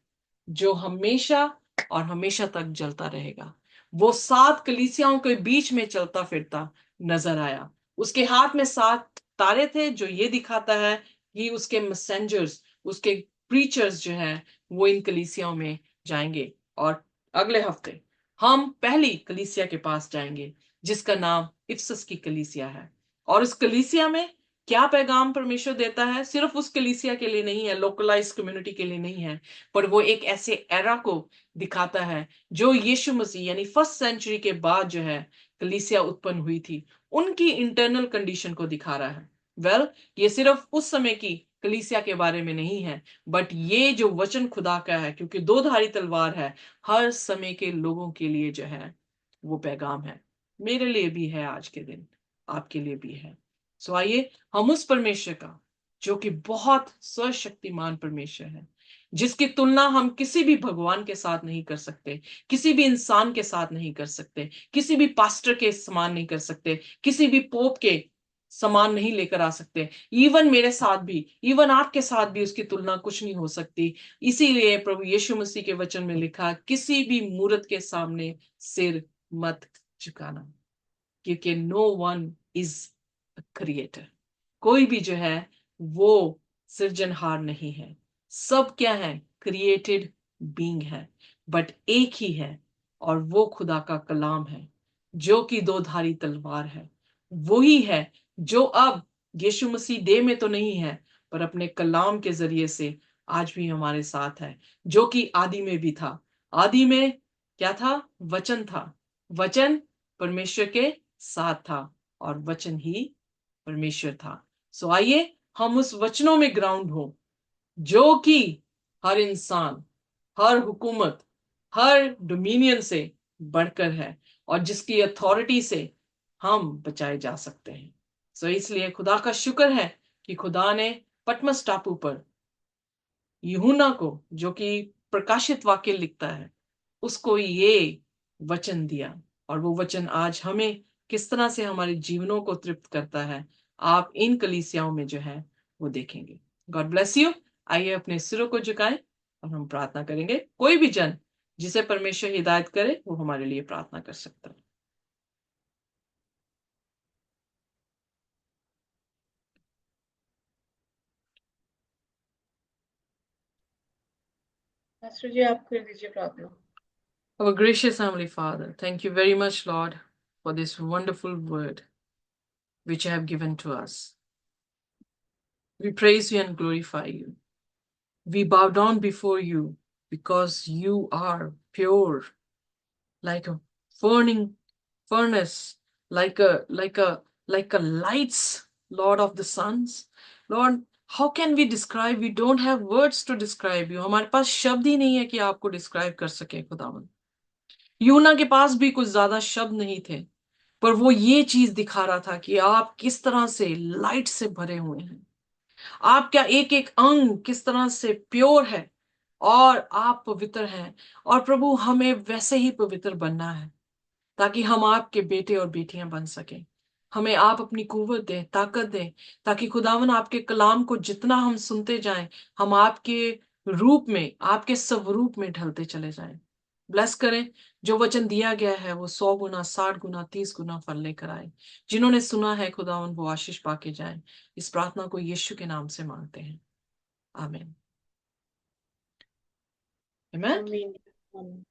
जो हमेशा और हमेशा तक जलता रहेगा। वो 7 कलीसियाओं के बीच में चलता फिरता नजर आया। उसके हाथ में 7 तारे थे, जो ये दिखाता है कि उसके मैसेंजर्स, उसके प्रीचर्स जो हैं वो इन कलीसियाओं में जाएंगे। और अगले हफ्ते हम पहली कलीसिया के पास जाएंगे जिसका नाम इफसस की कलीसिया है। और उस कलीसिया में क्या पैगाम परमेश्वर देता है, सिर्फ उस कलीसिया के लिए नहीं है, लोकलाइज कम्युनिटी के लिए नहीं है, पर वो एक ऐसे एरा को दिखाता है जो यीशु मसीह यानी फर्स्ट सेंचुरी के बाद जो है कलीसिया उत्पन्न हुई थी, उनकी इंटरनल कंडीशन को दिखा रहा है। वेल, ये सिर्फ उस समय की कलीसिया के बारे में नहीं है, बट ये जो वचन खुदा का है, क्योंकि 2 धारी तलवार है, हर समय के लोगों के लिए जो है वो पैगाम है। मेरे लिए भी है आज के दिन, आपके लिए भी है। सो आइए हम उस परमेश्वर का, जो कि बहुत सर्वशक्तिमान परमेश्वर है, जिसकी तुलना हम किसी भी भगवान के साथ नहीं कर सकते, किसी भी इंसान के साथ नहीं कर सकते, किसी भी पास्टर के समान नहीं कर सकते, किसी भी पोप के समान नहीं लेकर आ सकते। इवन मेरे साथ भी, इवन आपके साथ भी उसकी तुलना कुछ नहीं हो सकती। इसीलिए प्रभु यीशु मसीह के वचन में लिखा, किसी भी मूर्त के सामने सिर मत झुकाना, क्योंकि नो वन इज क्रिएटर। कोई भी जो है वो सृजनहार नहीं है, सब क्या है, क्रिएटेड बीइंग है। बट एक ही है, और वो खुदा का कलाम है, जो कि दो धारी तलवार है। वही है जो अब यीशु मसीह देह में तो नहीं है, पर अपने कलाम के जरिए से आज भी हमारे साथ है, जो कि आदि में भी था। आदि में क्या था? वचन था, वचन परमेश्वर के साथ था, और वचन ही परमेश्वर था। सो आइए हम उस वचनों में ग्राउंड हो, जो कि हर इंसान, हर हुकूमत, हर डोमिनियन से बढ़कर है, और जिसकी अथॉरिटी से हम बचाए जा सकते हैं। सो इसलिए खुदा का शुक्र है कि खुदा ने पटमस टापू पर यूहन्ना को, जो कि प्रकाशित वाक्य लिखता है, उसको ये वचन दिया, और वो वचन आज हमें किस तरह से हमारे जीवनों को तृप्त करता है, आप इन कलीसियाओं में जो है वो देखेंगे। God bless you. आइए अपने सिरों को झुकाएं और हम प्रार्थना करेंगे। कोई भी जन जिसे परमेश्वर हिदायत करे वो हमारे लिए प्रार्थना कर सकता है। पास्टर जी, आप कर दीजिए प्रार्थना। Our gracious Heavenly Father, thank you very much, Lord, for this wonderful word which you have given to us. We praise you and glorify you. We bow down before you because you are pure, like a burning furnace, like a lights, Lord of the suns. Lord, how can we describe? We don't have words to describe you. हमारे पास शब्द ही नहीं है कि आपको describe कर सके खुदावन। यूना के पास भी कुछ ज्यादा शब्द नहीं थे, पर वो ये चीज दिखा रहा था कि आप किस तरह से लाइट से भरे हुए हैं, आपका एक एक अंग किस तरह से प्योर है, और आप पवित्र हैं। और प्रभु, हमें वैसे ही पवित्र बनना है, ताकि हम आपके बेटे और बेटियां बन सकें। हमें आप अपनी कुव्वत दें, ताकत दें, ताकि खुदावन आपके कलाम को जितना हम सुनते जाएं, हम आपके रूप में, आपके स्वरूप में ढलते चले जाएं। ब्लेस करें, जो वचन दिया गया है वो 100 गुना, 60 गुना, 30 गुना फल लेकर आए। जिन्होंने सुना है खुदावन, वो आशीष पाके जाएं। इस प्रार्थना को यीशु के नाम से मांगते हैं, आमीन। आमीन। आमीन। आमीन।